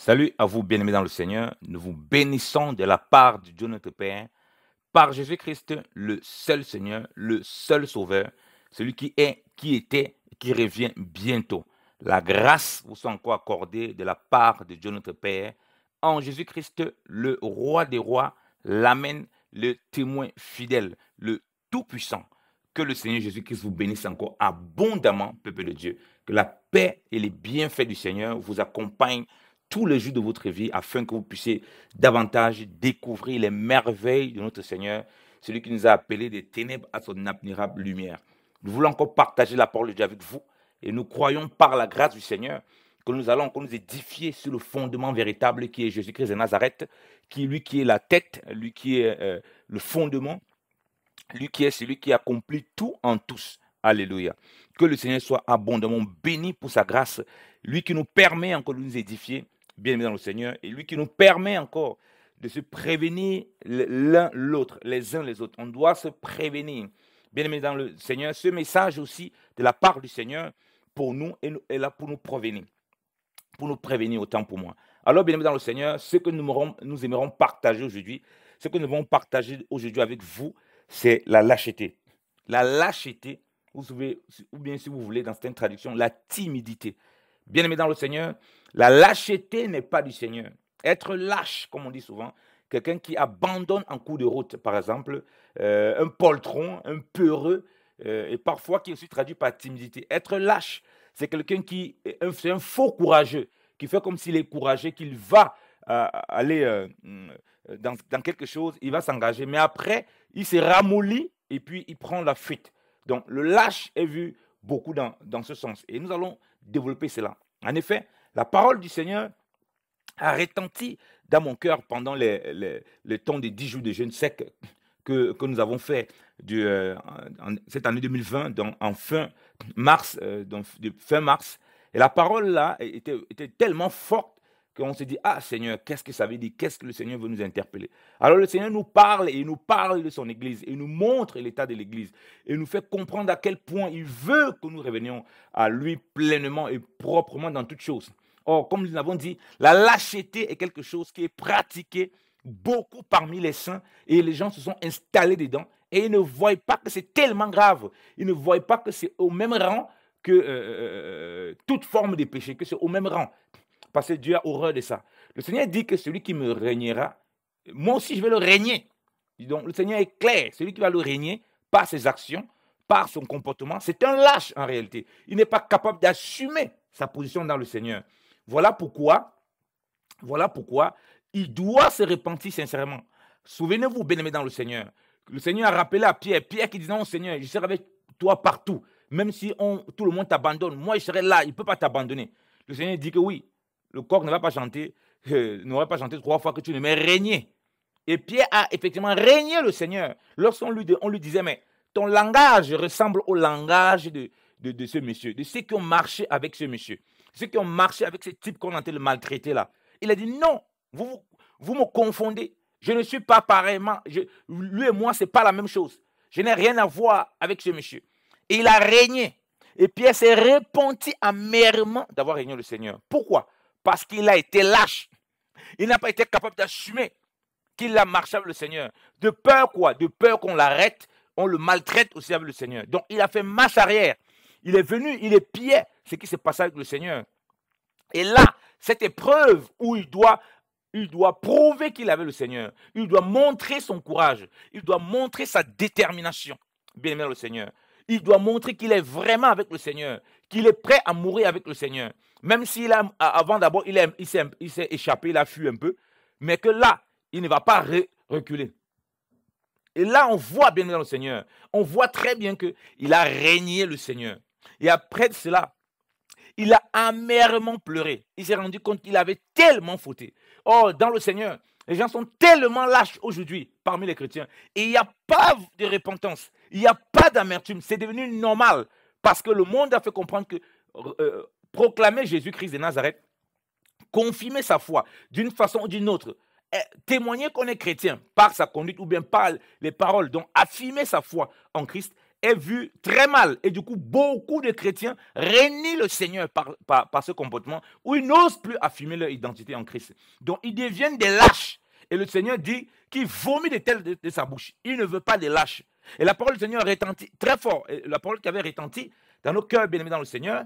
Salut à vous, bien-aimés dans le Seigneur. Nous vous bénissons de la part de Dieu notre Père, par Jésus-Christ, le seul Seigneur, le seul Sauveur, celui qui est, qui était, et qui revient bientôt. La grâce vous soit encore accordée de la part de Dieu notre Père, en Jésus-Christ, le roi des rois, l'Amen, le témoin fidèle, le Tout-Puissant. Que le Seigneur Jésus-Christ vous bénisse encore abondamment, peuple de Dieu. Que la paix et les bienfaits du Seigneur vous accompagnent tous les jours de votre vie afin que vous puissiez davantage découvrir les merveilles de notre Seigneur, celui qui nous a appelés des ténèbres à son admirable lumière. Nous voulons encore partager la parole de Dieu avec vous et nous croyons par la grâce du Seigneur que nous allons encore nous édifier sur le fondement véritable qui est Jésus-Christ de Nazareth, lui qui est la tête, lui qui est le fondement, lui qui est celui qui accomplit tout en tous. Alléluia. Que le Seigneur soit abondamment béni pour sa grâce, lui qui nous permet encore de nous édifier, bien aimé dans le Seigneur, et lui qui nous permet encore de se prévenir l'un l'autre, les uns les autres. On doit se prévenir, bien aimé dans le Seigneur. Ce message aussi de la part du Seigneur pour nous est là pour nous prévenir autant pour moi. Alors, bien aimé dans le Seigneur, ce que nous aimerons partager aujourd'hui, ce que nous allons partager aujourd'hui avec vous, c'est la lâcheté. La lâcheté, ou bien si vous voulez, dans certaines traductions, la timidité. Bien aimé dans le Seigneur, la lâcheté n'est pas du Seigneur. Être lâche, comme on dit souvent, quelqu'un qui abandonne en cours de route, par exemple, un poltron, un peureux, et parfois qui est aussi traduit par timidité. Être lâche, c'est quelqu'un c'est un faux courageux, qui fait comme s'il est courageux, qu'il va aller dans quelque chose, il va s'engager, mais après, il se ramollit et puis il prend la fuite. Donc, le lâche est vu beaucoup dans ce sens. Et nous allons développer cela. En effet, la parole du Seigneur a retenti dans mon cœur pendant le temps des 10 jours de jeûne sec que nous avons fait cette année 2020, en fin mars, fin mars. Et la parole là était tellement forte qu'on s'est dit, ah Seigneur, qu'est-ce que ça veut dire? Qu'est-ce que le Seigneur veut nous interpeller? Alors le Seigneur nous parle et il nous parle de son Église. Et il nous montre l'état de l'Église. Et il nous fait comprendre à quel point il veut que nous revenions à lui pleinement et proprement dans toutes choses. Or, comme nous l'avons dit, la lâcheté est quelque chose qui est pratiqué beaucoup parmi les saints et les gens se sont installés dedans et ils ne voient pas que c'est tellement grave. Ils ne voient pas que c'est au même rang que toute forme de péché, que c'est au même rang. Parce que Dieu a horreur de ça. Le Seigneur dit que celui qui me régnera, moi aussi je vais le régner. Donc le Seigneur est clair, celui qui va le régner par ses actions, par son comportement, c'est un lâche en réalité. Il n'est pas capable d'assumer sa position dans le Seigneur. Voilà pourquoi il doit se repentir sincèrement. Souvenez-vous, bien-aimés dans le Seigneur. Le Seigneur a rappelé à Pierre qui disait, non Seigneur, je serai avec toi partout. Même si tout le monde t'abandonne, moi je serai là, il ne peut pas t'abandonner. Le Seigneur dit que oui, le coq ne va pas chanter, n'aurait pas chanté 3 fois que tu ne m'as régné. Et Pierre a effectivement régné le Seigneur. Lorsqu'on lui disait, mais ton langage ressemble au langage de ce monsieur, de ceux qui ont marché avec ce monsieur, ceux qui ont marché avec ce type qu'on a été le maltraiter là. Il a dit, non, vous me confondez. Je ne suis pas pareillement, lui et moi, ce n'est pas la même chose. Je n'ai rien à voir avec ce monsieur. Et il a régné. Et Pierre s'est repenti amèrement d'avoir régné le Seigneur. Pourquoi? Parce qu'il a été lâche. Il n'a pas été capable d'assumer qu'il a marché avec le Seigneur. De peur quoi? De peur qu'on l'arrête, on le maltraite aussi avec le Seigneur. Donc il a fait marche arrière. Il est venu, il épiait ce qui s'est passé avec le Seigneur. Et là, cette épreuve où il doit prouver qu'il avait le Seigneur, il doit montrer son courage, il doit montrer sa détermination, bien aimé le Seigneur. Il doit montrer qu'il est vraiment avec le Seigneur, qu'il est prêt à mourir avec le Seigneur. Même s'il a, avant d'abord, il s'est échappé, il a fui un peu, mais que là, il ne va pas reculer. Et là, on voit bien dans le Seigneur, on voit très bien qu'il a régné le Seigneur. Et après cela, il a amèrement pleuré. Il s'est rendu compte qu'il avait tellement fauté. Oh, dans le Seigneur, les gens sont tellement lâches aujourd'hui parmi les chrétiens. Et il n'y a pas de repentance. Il n'y a pas d'amertume. C'est devenu normal. Parce que le monde a fait comprendre que proclamer Jésus-Christ de Nazareth, confirmer sa foi d'une façon ou d'une autre, témoigner qu'on est chrétien par sa conduite ou bien par les paroles, donc affirmer sa foi en Christ est vu très mal. Et du coup, beaucoup de chrétiens renient le Seigneur par ce comportement où ils n'osent plus affirmer leur identité en Christ. Donc, ils deviennent des lâches. Et le Seigneur dit qu'il vomit de sa bouche. Il ne veut pas des lâches. Et la parole du Seigneur retentit très fort. Et la parole qui avait retenti dans nos cœurs, bien-aimés dans le Seigneur,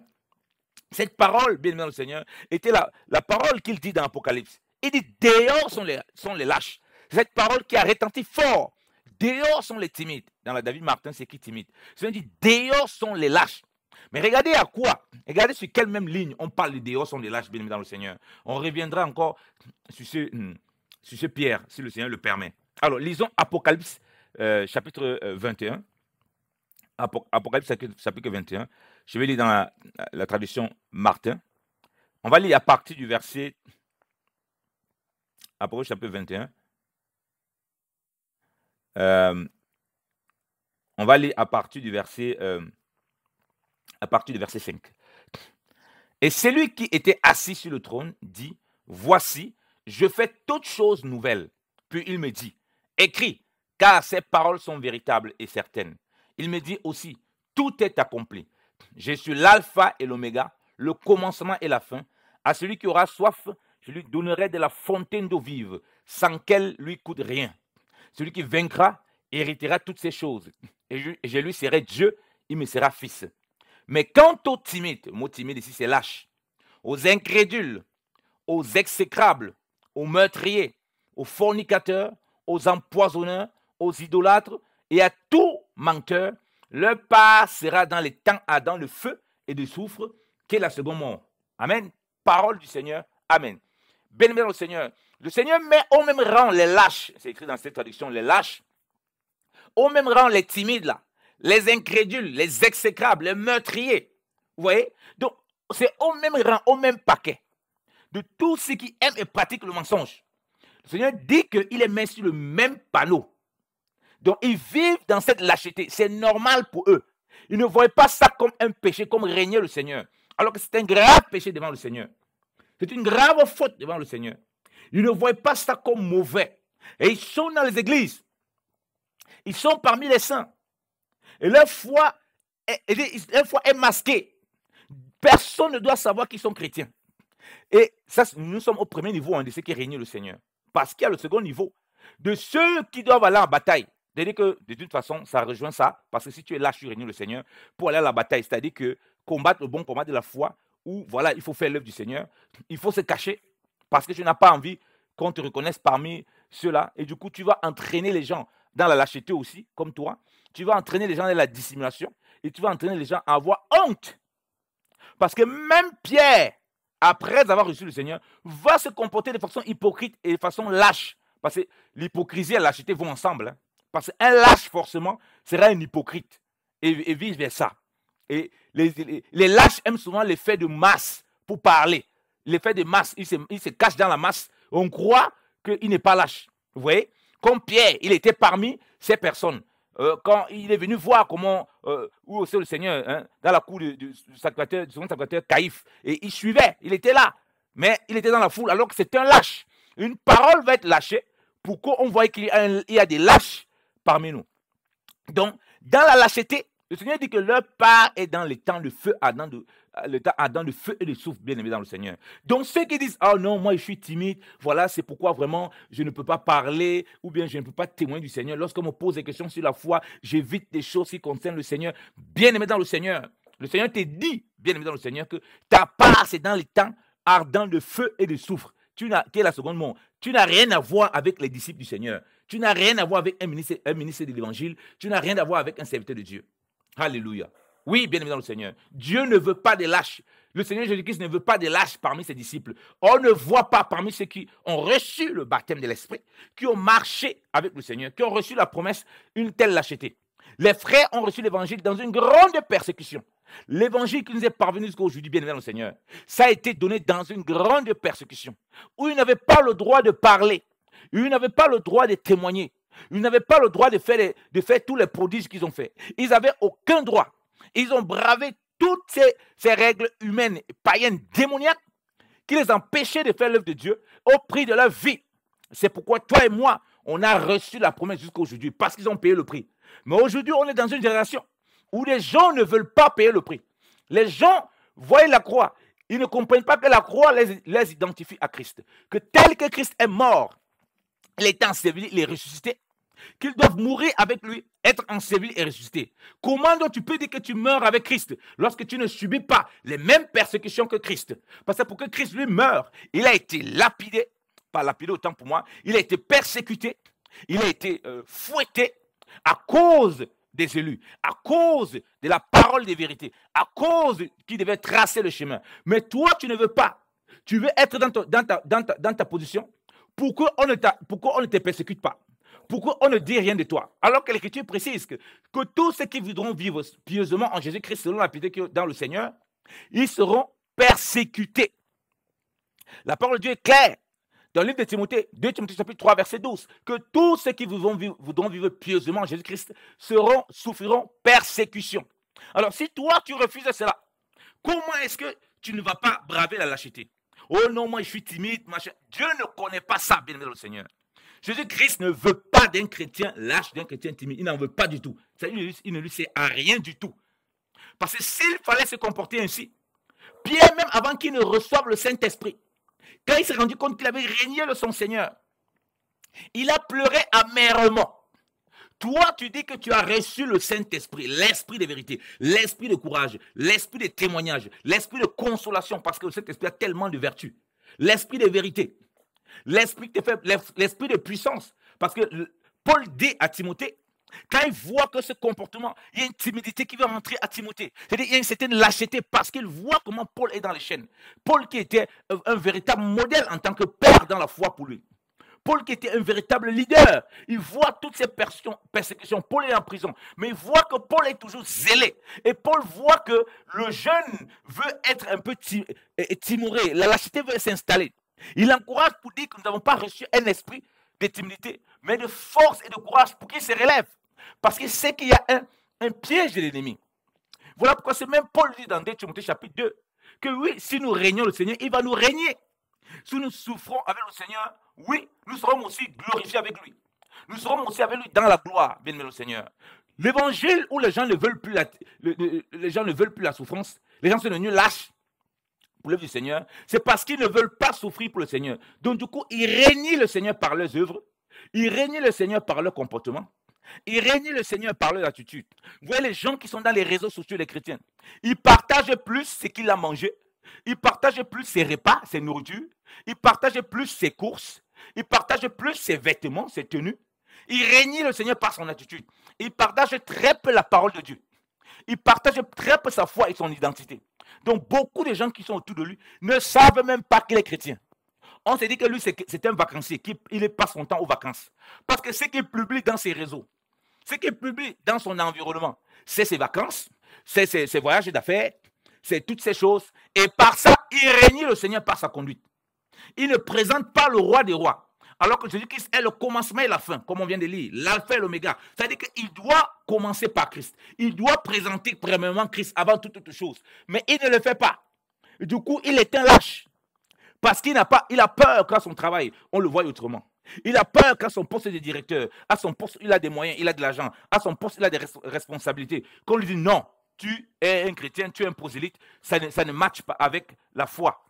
cette parole, bien-aimés dans le Seigneur, était la parole qu'il dit dans l'Apocalypse. Il dit, dehors sont les lâches. Cette parole qui a retenti fort. Dehors sont les timides. Dans la David Martin, c'est qui timide? Le Seigneur dit, dehors sont les lâches. Mais regardez à quoi? Regardez sur quelle même ligne on parle de dehors sont les lâches, bien-aimés dans le Seigneur. On reviendra encore sur ce Pierre, si le Seigneur le permet. Alors, lisons Apocalypse chapitre 21. Apocalypse chapitre 21. Je vais lire dans la traduction Martin. On va lire à partir du verset Apocalypse chapitre 21. On va lire à partir du verset 5. Et celui qui était assis sur le trône dit, voici, je fais toutes choses nouvelles. Puis il me dit, écris, car ces paroles sont véritables et certaines. Il me dit aussi, tout est accompli. Je suis l'alpha et l'oméga, le commencement et la fin. À celui qui aura soif, je lui donnerai de la fontaine d'eau vive, sans qu'elle lui coûte rien. Celui qui vaincra héritera toutes ces choses. Et je lui serai Dieu, il me sera fils. Mais quant aux timides, le mot timide ici c'est lâche, aux incrédules, aux exécrables, aux meurtriers, aux fornicateurs, aux empoisonneurs, aux idolâtres et à tout menteur, leur part sera dans les temps ardents de feu et de soufre, qu'est la seconde mort. Amen. Parole du Seigneur. Amen. Béni le Seigneur. Le Seigneur met au même rang les lâches, c'est écrit dans cette traduction, les lâches, au même rang les timides là, les incrédules, les exécrables, les meurtriers. Vous voyez? Donc, c'est au même rang, au même paquet de tous ceux qui aiment et pratiquent le mensonge. Le Seigneur dit qu'il est mis sur le même panneau. Donc, ils vivent dans cette lâcheté. C'est normal pour eux. Ils ne voient pas ça comme un péché, comme régner le Seigneur. Alors que c'est un grave péché devant le Seigneur. C'est une grave faute devant le Seigneur. Ils ne voient pas ça comme mauvais. Et ils sont dans les églises. Ils sont parmi les saints. Et leur foi est masquée. Personne ne doit savoir qu'ils sont chrétiens. Et ça, nous sommes au premier niveau de ceux qui régnent le Seigneur. Parce qu'il y a le second niveau de ceux qui doivent aller en bataille. C'est-à-dire que, de toute façon, ça rejoint ça. Parce que si tu es là, tu régnes le Seigneur pour aller à la bataille. C'est-à-dire que combattre le bon combat de la foi, où voilà, il faut faire l'œuvre du Seigneur. Il faut se cacher parce que tu n'as pas envie qu'on te reconnaisse parmi ceux-là. Et du coup, tu vas entraîner les gens dans la lâcheté aussi, comme toi. Tu vas entraîner les gens dans la dissimulation. Et tu vas entraîner les gens à avoir honte. Parce que même Pierre, après avoir reçu le Seigneur, va se comporter de façon hypocrite et de façon lâche. Parce que l'hypocrisie et la lâcheté vont ensemble. Hein. Parce qu'un lâche, forcément, sera un hypocrite. Et vice-versa. Et les lâches aiment souvent l'effet de masse pour parler. L'effet de masse, il se cache dans la masse. On croit qu'il n'est pas lâche. Vous voyez? Comme Pierre, il était parmi ces personnes. Quand il est venu voir comment, où est le Seigneur, hein, dans la cour du second sacrificateur Caïphe, et il suivait, il était là, mais il était dans la foule, alors que c'est un lâche. Une parole va être lâchée pour qu'on voie qu'il y a des lâches parmi nous. Donc, dans la lâcheté, le Seigneur dit que leur part est dans les temps de feu ardent de feu et de souffle, bien aimé dans le Seigneur. Donc ceux qui disent, oh non, moi je suis timide, voilà, c'est pourquoi vraiment je ne peux pas parler, ou bien je ne peux pas témoigner du Seigneur. Lorsqu'on me pose des questions sur la foi, j'évite des choses qui concernent le Seigneur. Bien aimé dans le Seigneur, le Seigneur te dit, bien aimé dans le Seigneur, que ta part c'est dans les temps ardents de feu et de soufre. Qui est la seconde mort. Tu n'as rien à voir avec les disciples du Seigneur. Tu n'as rien à voir avec un ministre de l'Évangile. Tu n'as rien à voir avec un serviteur de Dieu. Alléluia. Oui, bien aimé dans le Seigneur. Dieu ne veut pas des lâches. Le Seigneur Jésus-Christ ne veut pas des lâches parmi ses disciples. On ne voit pas parmi ceux qui ont reçu le baptême de l'Esprit, qui ont marché avec le Seigneur, qui ont reçu la promesse, une telle lâcheté. Les frères ont reçu l'évangile dans une grande persécution. L'évangile qui nous est parvenu jusqu'à aujourd'hui, bien aimé dans le Seigneur, ça a été donné dans une grande persécution, où ils n'avaient pas le droit de parler, où ils n'avaient pas le droit de témoigner, ils n'avaient pas le droit de faire tous les prodiges qu'ils ont fait. Ils n'avaient aucun droit. Ils ont bravé toutes ces règles humaines, païennes, démoniaques, qui les empêchaient de faire l'œuvre de Dieu au prix de leur vie. C'est pourquoi toi et moi, on a reçu la promesse jusqu'à aujourd'hui, parce qu'ils ont payé le prix. Mais aujourd'hui, on est dans une génération où les gens ne veulent pas payer le prix. Les gens voient la croix. Ils ne comprennent pas que la croix les identifie à Christ. Que tel que Christ est mort, il est enseveli, il est ressuscité, qu'ils doivent mourir avec lui, être enseveli et ressuscité. Comment donc tu peux dire que tu meurs avec Christ lorsque tu ne subis pas les mêmes persécutions que Christ? Parce que pour que Christ lui meure, il a été lapidé, pas lapidé autant pour moi, il a été persécuté, il a été fouetté à cause des élus, à cause de la parole des vérités, à cause qui devait tracer le chemin. Mais toi, tu ne veux pas. Tu veux être dans ta position. Pourquoi on ne te persécute pas? Pourquoi on ne dit rien de toi? Alors que l'Écriture précise que tous ceux qui voudront vivre pieusement en Jésus-Christ selon la piété dans le Seigneur, ils seront persécutés. La parole de Dieu est claire. Dans le livre de Timothée, 2 Timothée chapitre 3, verset 12, que tous ceux qui voudront vivre pieusement en Jésus-Christ souffriront persécution. Alors, si toi, tu refuses cela, comment est-ce que tu ne vas pas braver la lâcheté? Oh non, moi, je suis timide, machin. Dieu ne connaît pas ça, bien aimé le Seigneur. Jésus-Christ ne veut pas d'un chrétien lâche, d'un chrétien timide. Il n'en veut pas du tout. Il ne lui sert à rien du tout. Parce que s'il fallait se comporter ainsi, Pierre, même avant qu'il ne reçoive le Saint-Esprit, quand il s'est rendu compte qu'il avait régné de son Seigneur, il a pleuré amèrement. Toi, tu dis que tu as reçu le Saint-Esprit, l'Esprit de vérité, l'Esprit de courage, l'Esprit de témoignage, l'Esprit de consolation, parce que le Saint-Esprit a tellement de vertus. L'Esprit de vérité, l'Esprit de puissance. Parce que Paul dit à Timothée, quand il voit que ce comportement, il y a une timidité qui va rentrer à Timothée. C'est-à-dire qu'il y a une certaine lâcheté parce qu'il voit comment Paul est dans les chaînes. Paul qui était un véritable modèle en tant que père dans la foi pour lui. Paul qui était un véritable leader. Il voit toutes ces persécutions. Paul est en prison. Mais il voit que Paul est toujours zélé. Et Paul voit que le jeune veut être un peu timoré. La lâcheté veut s'installer. Il encourage pour dire que nous n'avons pas reçu un esprit de timidité, mais de force et de courage pour qu'il se relève. Parce qu'il sait qu'il y a un piège de l'ennemi. Voilà pourquoi c'est même Paul dit dans 2 Timothée chapitre 2 que oui, si nous régnons le Seigneur, il va nous régner. Si nous souffrons avec le Seigneur, oui, nous serons aussi glorifiés avec lui. Nous serons aussi avec lui dans la gloire, bien aimé le Seigneur. L'évangile où les gens ne veulent plus la souffrance, les gens sont devenus lâches pour l'œuvre du Seigneur, c'est parce qu'ils ne veulent pas souffrir pour le Seigneur. Donc du coup, ils règnent le Seigneur par leurs œuvres, ils règnent le Seigneur par leur comportement, ils règnent le Seigneur par leur attitude. Vous voyez les gens qui sont dans les réseaux sociaux des chrétiens, ils partagent plus ce qu'il a mangé, ils partagent plus ses repas, ses nourritures, ils partagent plus ses courses, ils partagent plus ses vêtements, ses tenues. Ils règnent le Seigneur par son attitude. Ils partagent très peu la parole de Dieu. Ils partagent très peu sa foi et son identité. Donc beaucoup de gens qui sont autour de lui ne savent même pas qu'il est chrétien. On s'est dit que lui c'est un vacancier, qu'il passe son temps aux vacances. Parce que ce qu'il publie dans ses réseaux, ce qu'il publie dans son environnement, c'est ses vacances, c'est ses voyages d'affaires, c'est toutes ces choses. Et par ça, il règne le Seigneur par sa conduite. Il ne présente pas le roi des rois. Alors que Jésus-Christ est le commencement et la fin, comme on vient de lire, l'alpha et l'oméga. C'est-à-dire qu'il doit commencer par Christ. Il doit présenter premièrement Christ avant toute chose. Mais il ne le fait pas. Du coup, il est un lâche. Parce qu'il a peur qu'à son travail, on le voie autrement. Il a peur qu'à son poste de directeur, à son poste, il a des moyens, il a de l'argent, à son poste, il a des responsabilités. Qu'on lui dit non, tu es un chrétien, tu es un prosélyte, ça ne matche pas avec la foi.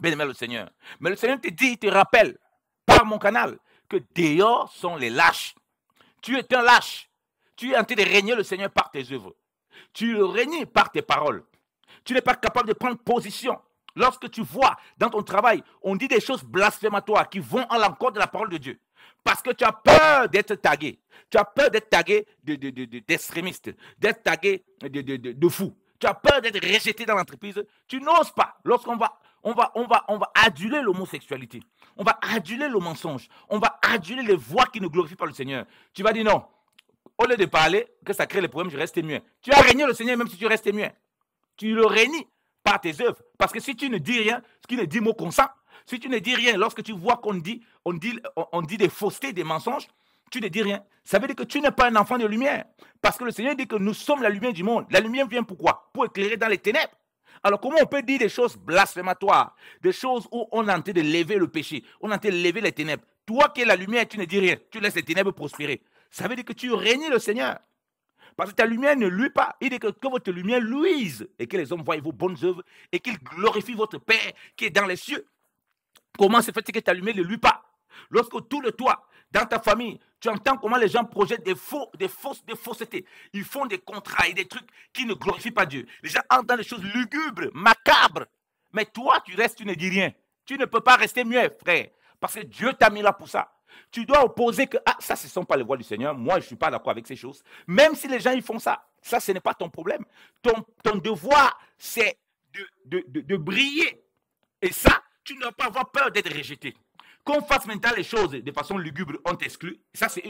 Bien aimé le Seigneur. Mais le Seigneur te dit, il te rappelle, par mon canal, que dehors sont les lâches. Tu es un lâche. Tu es en train de régner le Seigneur par tes œuvres. Tu le régnes par tes paroles. Tu n'es pas capable de prendre position. Lorsque tu vois dans ton travail, on dit des choses blasphématoires qui vont à l'encontre de la parole de Dieu. Parce que tu as peur d'être tagué. Tu as peur d'être tagué d'extrémiste, d'être tagué de fou. Tu as peur d'être rejeté dans l'entreprise. Tu n'oses pas. Lorsqu'on va aduler l'homosexualité. On va aduler le mensonge. On va aduler les voix qui ne glorifient pas le Seigneur. Tu vas dire non. Au lieu de parler, que ça crée les problèmes, je reste muet. Tu as régné le Seigneur même si tu restes muet. Tu le régnes par tes œuvres. Parce que si tu ne dis rien, ce qui ne dit mot consent, si tu ne dis rien, lorsque tu vois qu'on dit des faussetés, des mensonges, tu ne dis rien. Ça veut dire que tu n'es pas un enfant de lumière. Parce que le Seigneur dit que nous sommes la lumière du monde. La lumière vient pourquoi? Pour éclairer dans les ténèbres. Alors comment on peut dire des choses blasphématoires, des choses où on est en train de lever le péché, on est en train de lever les ténèbres? Toi qui es la lumière, tu ne dis rien, tu laisses les ténèbres prospérer. Ça veut dire que tu régnes le Seigneur. Parce que ta lumière ne luit pas. Il dit que votre lumière luise et que les hommes voient vos bonnes œuvres et qu'ils glorifient votre Père qui est dans les cieux. Comment se fait-il que ta lumière ne luit pas? Lorsque autour de toi, dans ta famille, tu entends comment les gens projettent des faussetés. Ils font des contrats et des trucs qui ne glorifient pas Dieu. Les gens entendent des choses lugubres, macabres. Mais toi, tu restes, tu ne dis rien. Tu ne peux pas rester muet, frère. Parce que Dieu t'a mis là pour ça. Tu dois opposer que, ah, ça, ce ne sont pas les voies du Seigneur. Moi, je ne suis pas d'accord avec ces choses. Même si les gens, ils font ça. Ça, ce n'est pas ton problème. Ton devoir, c'est de briller. Et ça, tu ne dois pas avoir peur d'être rejeté. Qu'on fasse maintenant les choses de façon lugubre, on t'exclut. Ça, c'est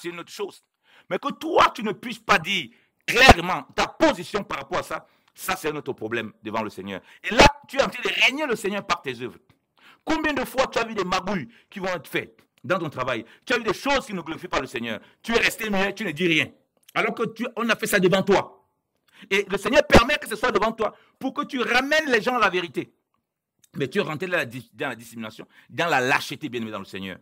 une autre chose. Mais que toi, tu ne puisses pas dire clairement ta position par rapport à ça, ça, c'est un autre problème devant le Seigneur. Et là, tu es en train de régner le Seigneur par tes œuvres. Combien de fois tu as vu des magouilles qui vont être faites dans ton travail? Tu as vu des choses qui ne glorifient pas le Seigneur. Tu es resté muet, tu ne dis rien. Alors qu'on a fait ça devant toi. Et le Seigneur permet que ce soit devant toi pour que tu ramènes les gens à la vérité. Mais tu es rentré dans la dissimulation, dans la lâcheté, bien-aimé dans le Seigneur.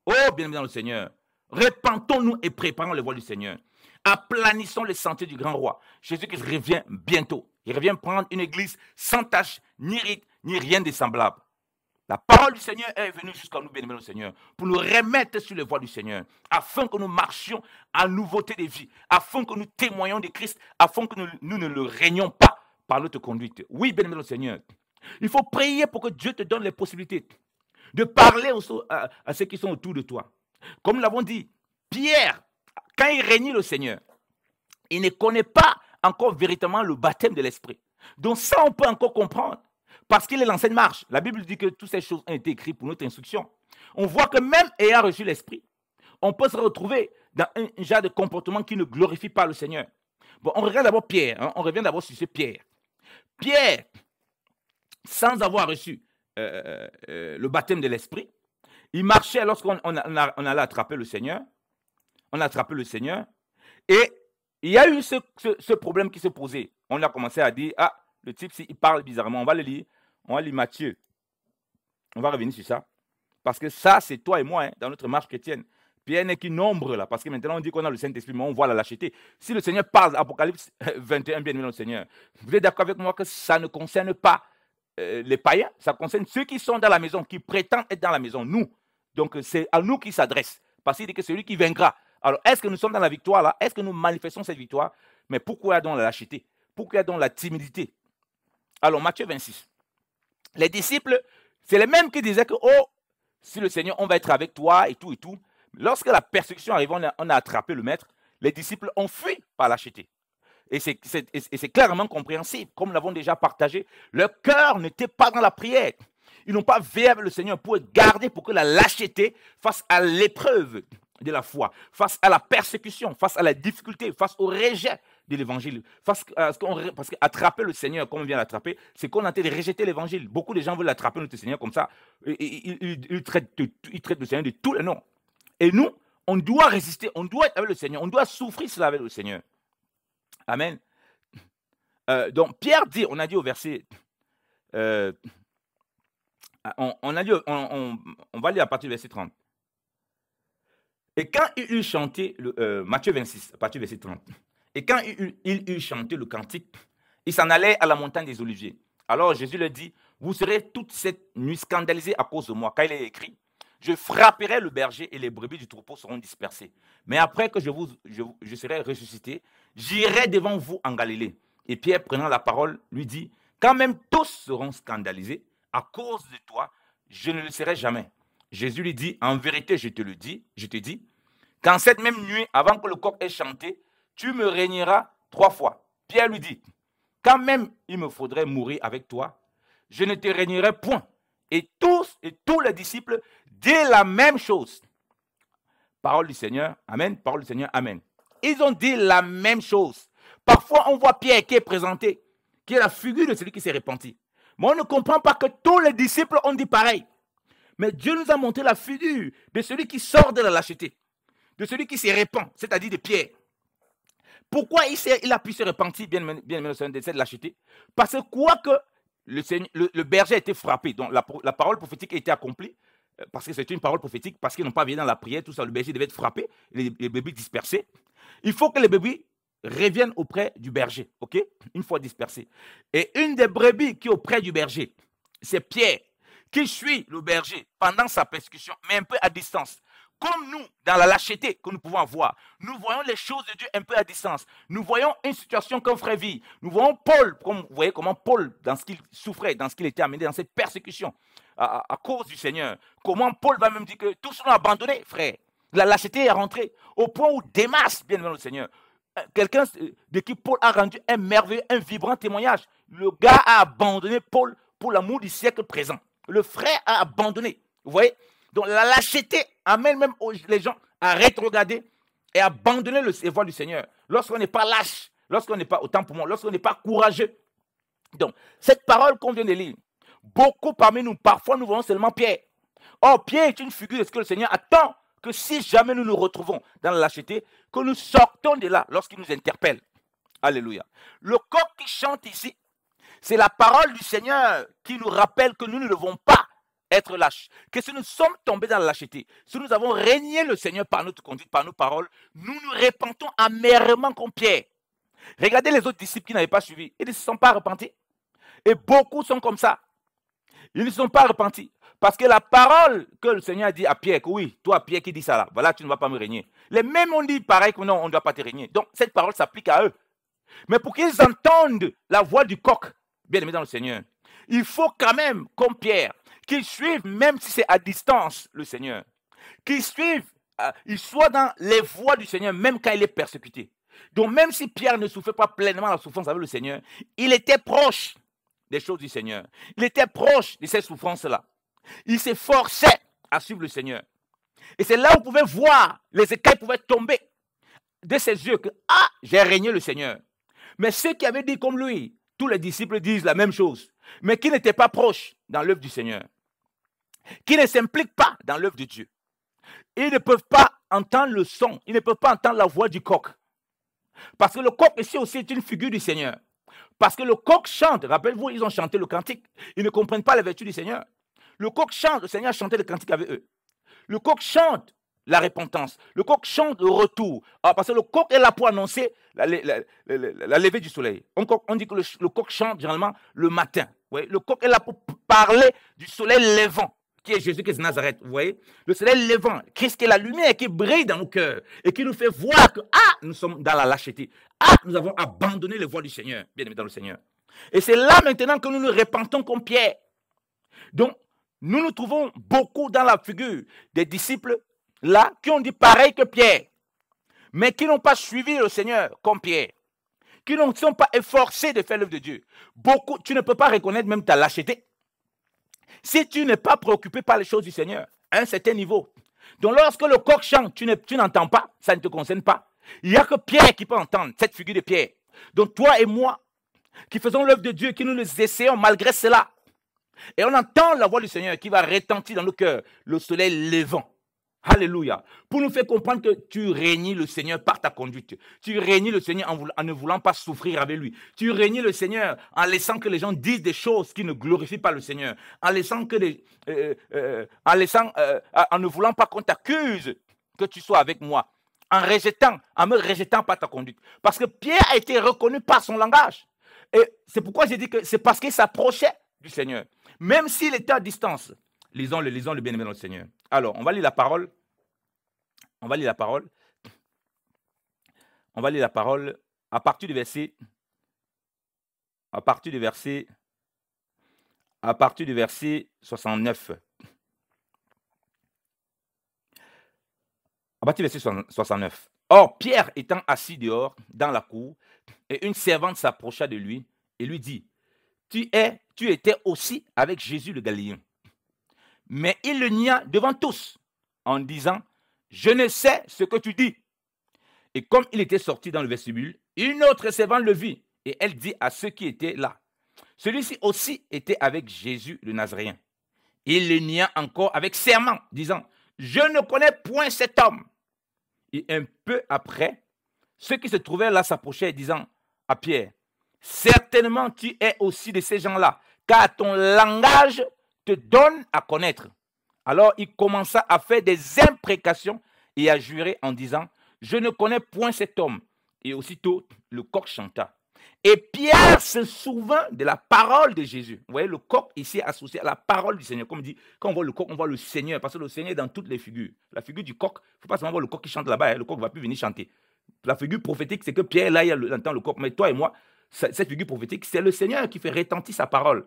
Oh, bien-aimé dans le Seigneur. Repentons-nous et préparons les voies du Seigneur. Aplanissons les sentiers du grand roi. Jésus-Christ revient bientôt. Il revient prendre une église sans tache, ni rite, ni rien de semblable. La parole du Seigneur est venue jusqu'à nous, bien-aimés dans le Seigneur, pour nous remettre sur les voies du Seigneur, afin que nous marchions en nouveauté de vie, afin que nous témoignions de Christ, afin que nous ne le régnions pas par notre conduite. Oui, bien-aimé dans le Seigneur. Il faut prier pour que Dieu te donne les possibilités de parler à ceux qui sont autour de toi. Comme nous l'avons dit, Pierre, quand il régnait le Seigneur, il ne connaît pas encore véritablement le baptême de l'Esprit. Donc ça, on peut encore comprendre. Parce qu'il est l'ancienne marche. La Bible dit que toutes ces choses ont été écrites pour notre instruction. On voit que même ayant reçu l'Esprit, on peut se retrouver dans un genre de comportement qui ne glorifie pas le Seigneur. Bon, on regarde d'abord Pierre. On revient d'abord sur ce Pierre. Pierre, sans avoir reçu le baptême de l'Esprit, il marchait lorsqu'on allait attraper le Seigneur. On a attrapé le Seigneur. Et il y a eu ce problème qui s'est posé. On a commencé à dire, ah, le type, il parle bizarrement. On va le lire. On va lire Matthieu. On va revenir sur ça. Parce que ça, c'est toi et moi, hein, dans notre marche chrétienne. Pierre n'est qu'une ombre, là. Parce que maintenant, on dit qu'on a le Saint-Esprit, mais on voit la lâcheté. Si le Seigneur parle, Apocalypse 21, bien aimé le Seigneur, vous êtes d'accord avec moi que ça ne concerne pas les païens, ça concerne ceux qui sont dans la maison, qui prétendent être dans la maison, nous. Donc, c'est à nous qu'il s'adresse. Parce qu'il dit que c'est lui qui vaincra. Alors, est-ce que nous sommes dans la victoire, là? Est-ce que nous manifestons cette victoire? Mais pourquoi y a donc la lâcheté? Pourquoi y a donc la timidité? Alors, Matthieu 26. Les disciples, c'est les mêmes qui disaient que, oh, si le Seigneur, on va être avec toi et tout et tout. Lorsque la persécution arrive, on a attrapé le maître, les disciples ont fui par lâcheté. Et c'est clairement compréhensible, comme nous l'avons déjà partagé. Leur cœur n'était pas dans la prière. Ils n'ont pas veillé avec le Seigneur pour garder, pour que la lâcheté face à l'épreuve de la foi, face à la persécution, face à la difficulté, face au rejet de l'évangile, parce qu'attraper le Seigneur comme on vient l'attraper, c'est qu'on a été de rejeter l'évangile. Beaucoup de gens veulent attraper notre Seigneur comme ça. Ils traitent le Seigneur de tous les noms. Et nous, on doit résister, on doit être avec le Seigneur, on doit souffrir cela avec le Seigneur. Amen. Donc Pierre dit, on a dit au verset, on va lire à partir du verset 30. Et quand il eut chanté, Matthieu 26, à partir du verset 30, et quand il eut chanté le cantique, il s'en allait à la montagne des Oliviers. Alors Jésus leur dit, vous serez toute cette nuit scandalisés à cause de moi. Quand il est écrit, je frapperai le berger et les brebis du troupeau seront dispersées. Mais après que je serai ressuscité, j'irai devant vous en Galilée. Et Pierre, prenant la parole, lui dit, quand même tous seront scandalisés à cause de toi, je ne le serai jamais. Jésus lui dit, en vérité, je te dis, qu'en cette même nuit, avant que le coq ait chanté, tu me régneras 3 fois. Pierre lui dit, quand même il me faudrait mourir avec toi, je ne te régnerai point. Et tous les disciples disent la même chose. Parole du Seigneur, amen. Parole du Seigneur, amen. Ils ont dit la même chose. Parfois, on voit Pierre qui est présenté, qui est la figure de celui qui s'est repenti. Mais on ne comprend pas que tous les disciples ont dit pareil. Mais Dieu nous a montré la figure de celui qui sort de la lâcheté, de celui qui se repent, c'est-à-dire de Pierre. Pourquoi il a pu se repentir, bien de cette lâcheté? Parce que quoique le berger a été frappé, donc la parole prophétique a été accomplie, parce que c'est une parole prophétique, parce qu'ils n'ont pas veillé dans la prière, tout ça, le berger devait être frappé, les bébés dispersés. Il faut que les bébés reviennent auprès du berger, ok? Une fois dispersés. Et une des brebis qui est auprès du berger, c'est Pierre, qui suit le berger pendant sa persécution, mais un peu à distance. Comme nous, dans la lâcheté que nous pouvons avoir, nous voyons les choses de Dieu un peu à distance. Nous voyons une situation qu'un frère vit. Nous voyons Paul, comme vous voyez comment Paul, dans ce qu'il souffrait, dans ce qu'il était amené, dans cette persécution, à cause du Seigneur. Comment Paul va même dire que tous sont abandonnés, frère. La lâcheté est rentrée au point où Démas, bien devant le Seigneur, quelqu'un de qui Paul a rendu un merveilleux, un vibrant témoignage. Le gars a abandonné Paul pour l'amour du siècle présent. Le frère a abandonné. Vous voyez? Donc la lâcheté amène même les gens à rétrograder et à abandonner les voies du Seigneur. Lorsqu'on n'est pas lâche, lorsqu'on n'est pas, autant pour moi, lorsqu'on n'est pas courageux. Donc, cette parole qu'on vient de lire, beaucoup parmi nous, parfois nous voyons seulement Pierre. Or, Pierre est une figure de ce que le Seigneur attend que si jamais nous nous retrouvons dans la lâcheté, que nous sortons de là lorsqu'il nous interpelle. Alléluia. Le coq qui chante ici, c'est la parole du Seigneur qui nous rappelle que nous ne devons pas être lâches. Que si nous sommes tombés dans la lâcheté, si nous avons régné le Seigneur par notre conduite, par nos paroles, nous nous repentons amèrement comme Pierre. Regardez les autres disciples qui n'avaient pas suivi. Ils ne se sont pas repentis. Et beaucoup sont comme ça. Ils ne se sont pas repentis. Parce que la parole que le Seigneur a dit à Pierre, que oui, toi Pierre qui dis ça là, voilà, tu ne vas pas me régner. Les mêmes ont dit pareil que non, on ne doit pas te régner. Donc cette parole s'applique à eux. Mais pour qu'ils entendent la voix du coq, bien aimé dans le Seigneur, il faut quand même, comme Pierre, qu'ils suivent, même si c'est à distance, le Seigneur. Qu'ils suivent, ils soient dans les voies du Seigneur, même quand il est persécuté. Donc même si Pierre ne souffrait pas pleinement la souffrance avec le Seigneur, il était proche des choses du Seigneur. Il était proche de ces souffrances-là. Il s'efforçait à suivre le Seigneur. Et c'est là où vous pouvez voir, les écailles pouvaient tomber de ses yeux que, ah, j'ai régné le Seigneur. Mais ceux qui avaient dit comme lui, tous les disciples disent la même chose, mais qui n'étaient pas proches dans l'œuvre du Seigneur, qui ne s'impliquent pas dans l'œuvre de Dieu. Ils ne peuvent pas entendre le son, ils ne peuvent pas entendre la voix du coq. Parce que le coq ici aussi est une figure du Seigneur. Parce que le coq chante, rappelez-vous, ils ont chanté le cantique, ils ne comprennent pas la vertu du Seigneur. Le coq chante, le Seigneur chantait le cantique avec eux. Le coq chante la repentance. Le coq chante le retour. Alors, parce que le coq est là pour annoncer la levée du soleil. On dit que le coq chante généralement le matin. Oui? Le coq est là pour parler du soleil levant, qui est Jésus qui est de Nazareth. Vous voyez? Le soleil levant, Christ qui est la lumière qui brille dans nos cœurs et qui nous fait voir que nous sommes dans la lâcheté. Nous avons abandonné les voies du Seigneur, bien aimé dans le Seigneur. Et c'est là maintenant que nous nous repentons comme Pierre. Donc, nous nous trouvons beaucoup dans la figure des disciples là qui ont dit pareil que Pierre, mais qui n'ont pas suivi le Seigneur comme Pierre, qui ne sont pas efforcés de faire l'œuvre de Dieu. Beaucoup, tu ne peux pas reconnaître même ta lâcheté si tu n'es pas préoccupé par les choses du Seigneur à un certain niveau. Donc lorsque le coq chante, tu n'entends pas, ça ne te concerne pas. Il n'y a que Pierre qui peut entendre cette figure de Pierre. Donc toi et moi, qui faisons l'œuvre de Dieu, qui nous essayons malgré cela, et on entend la voix du Seigneur qui va retentir dans nos cœurs, le soleil levant. Alléluia. Pour nous faire comprendre que tu régnes le Seigneur par ta conduite. Tu régnes le Seigneur en ne voulant pas souffrir avec lui. Tu régnes le Seigneur en laissant que les gens disent des choses qui ne glorifient pas le Seigneur. En laissant en ne voulant pas qu'on t'accuse que tu sois avec moi. En me rejetant par ta conduite. Parce que Pierre a été reconnu par son langage. Et c'est pourquoi j'ai dit que c'est parce qu'il s'approchait du Seigneur. Même s'il était à distance. Lisons le bien-aimé dans le Seigneur. Alors, on va lire la parole. On va lire la parole. On va lire la parole à partir du verset. À partir du verset 69. À partir du verset 69. Or, Pierre étant assis dehors, dans la cour, et une servante s'approcha de lui et lui dit, tu étais aussi avec Jésus le Galiléen. Mais il le nia devant tous, en disant, je ne sais ce que tu dis. Et comme il était sorti dans le vestibule, une autre servante le vit, et elle dit à ceux qui étaient là, celui-ci aussi était avec Jésus le Nazaréen. Il le nia encore avec serment, disant, je ne connais point cet homme. Et un peu après, ceux qui se trouvaient là s'approchaient, disant à Pierre, certainement tu es aussi de ces gens-là, car ton langage te donne à connaître. Alors il commença à faire des imprécations et à jurer en disant, je ne connais point cet homme. Et aussitôt, le coq chanta. Et Pierre se souvint de la parole de Jésus. Vous voyez, le coq ici est associé à la parole du Seigneur. Comme on dit, quand on voit le coq, on voit le Seigneur, parce que le Seigneur est dans toutes les figures. La figure du coq, il ne faut pas seulement voir le coq qui chante là-bas, le coq ne va plus venir chanter. La figure prophétique, c'est que Pierre, là, il entend le coq. Mais toi et moi, cette figure prophétique, c'est le Seigneur qui fait retentir sa parole.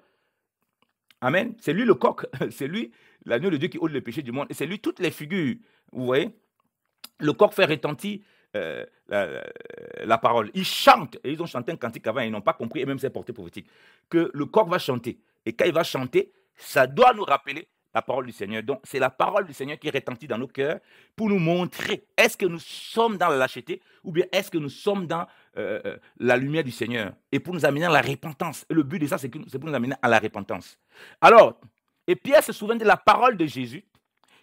Amen. C'est lui le coq, c'est lui l'agneau de Dieu qui ôte le péché du monde. Et c'est lui toutes les figures. Vous voyez, le coq fait retentir la parole. Ils chantent, et ils ont chanté un cantique avant, ils n'ont pas compris, et même c'est porté prophétique, que le coq va chanter. Et quand il va chanter, ça doit nous rappeler la parole du Seigneur. Donc, c'est la parole du Seigneur qui retentit dans nos cœurs pour nous montrer, est-ce que nous sommes dans la lâcheté ou bien est-ce que nous sommes dans la lumière du Seigneur et pour nous amener à la repentance. Et le but de ça, c'est pour nous amener à la repentance. Alors, et Pierre se souvient de la parole de Jésus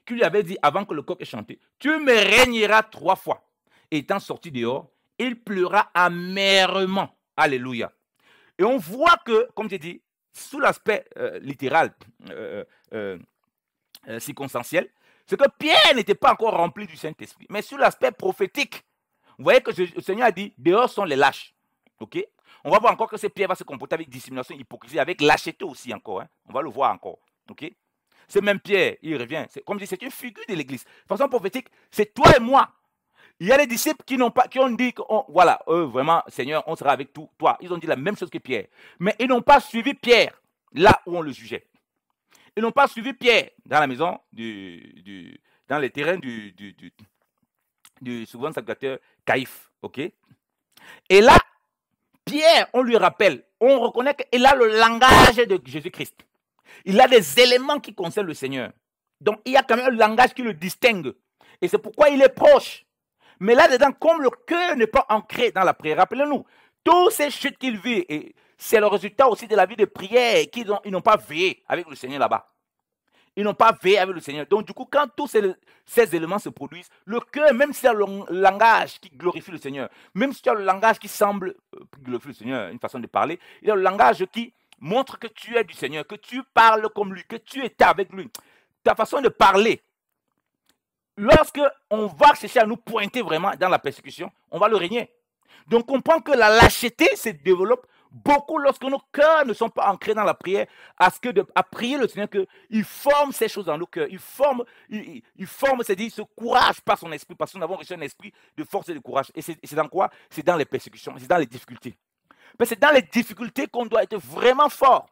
qui lui avait dit avant que le coq ait chanté, « Tu me régneras 3 fois. » Et étant sorti dehors, il pleura amèrement. Alléluia. Et on voit que, comme j'ai dit, sous l'aspect littéral, circonstanciel, c'est que Pierre n'était pas encore rempli du Saint-Esprit. Mais sur l'aspect prophétique, vous voyez que le Seigneur a dit, dehors sont les lâches. Ok? On va voir encore que Pierre va se comporter avec dissimulation, hypocrisie, avec lâcheté aussi encore. Hein? On va le voir encore. Ok? C'est même Pierre, il revient. Comme je dis, c'est une figure de l'Église. De façon prophétique, c'est toi et moi. Il y a des disciples qui ont dit que, voilà, vraiment, Seigneur, on sera avec toi. Ils ont dit la même chose que Pierre. Mais ils n'ont pas suivi Pierre là où on le jugeait. Ils n'ont pas suivi Pierre dans la maison, dans les terrains du souverain sacrificateur Caïphe. Ok? Et là, Pierre, on lui rappelle, on reconnaît qu'il a le langage de Jésus-Christ. Il a des éléments qui concernent le Seigneur. Donc, il y a quand même un langage qui le distingue. Et c'est pourquoi il est proche. Mais là-dedans, comme le cœur n'est pas ancré dans la prière, rappelez-nous, toutes ces chutes qu'il vit, et c'est le résultat aussi de la vie de prière, qu'ils n'ont pas veillé avec le Seigneur là-bas. Ils n'ont pas veillé avec le Seigneur. Donc, du coup, quand tous ces éléments se produisent, le cœur, même si tu as le langage qui glorifie le Seigneur, même si tu as le langage qui semble glorifier le Seigneur, une façon de parler, il y a le langage qui montre que tu es du Seigneur, que tu parles comme lui, que tu étais avec lui. Ta façon de parler, lorsque on va chercher à nous pointer vraiment dans la persécution, on va le régner. Donc, on comprend que la lâcheté se développe beaucoup lorsque nos cœurs ne sont pas ancrés dans la prière, à prier le Seigneur qu'il forme ces choses dans nos cœurs. Il forme, c'est-à-dire ce courage par son esprit, parce que nous avons reçu un esprit de force et de courage. Et c'est dans quoi? C'est dans les persécutions, c'est dans les difficultés. Mais c'est dans les difficultés qu'on doit être vraiment fort.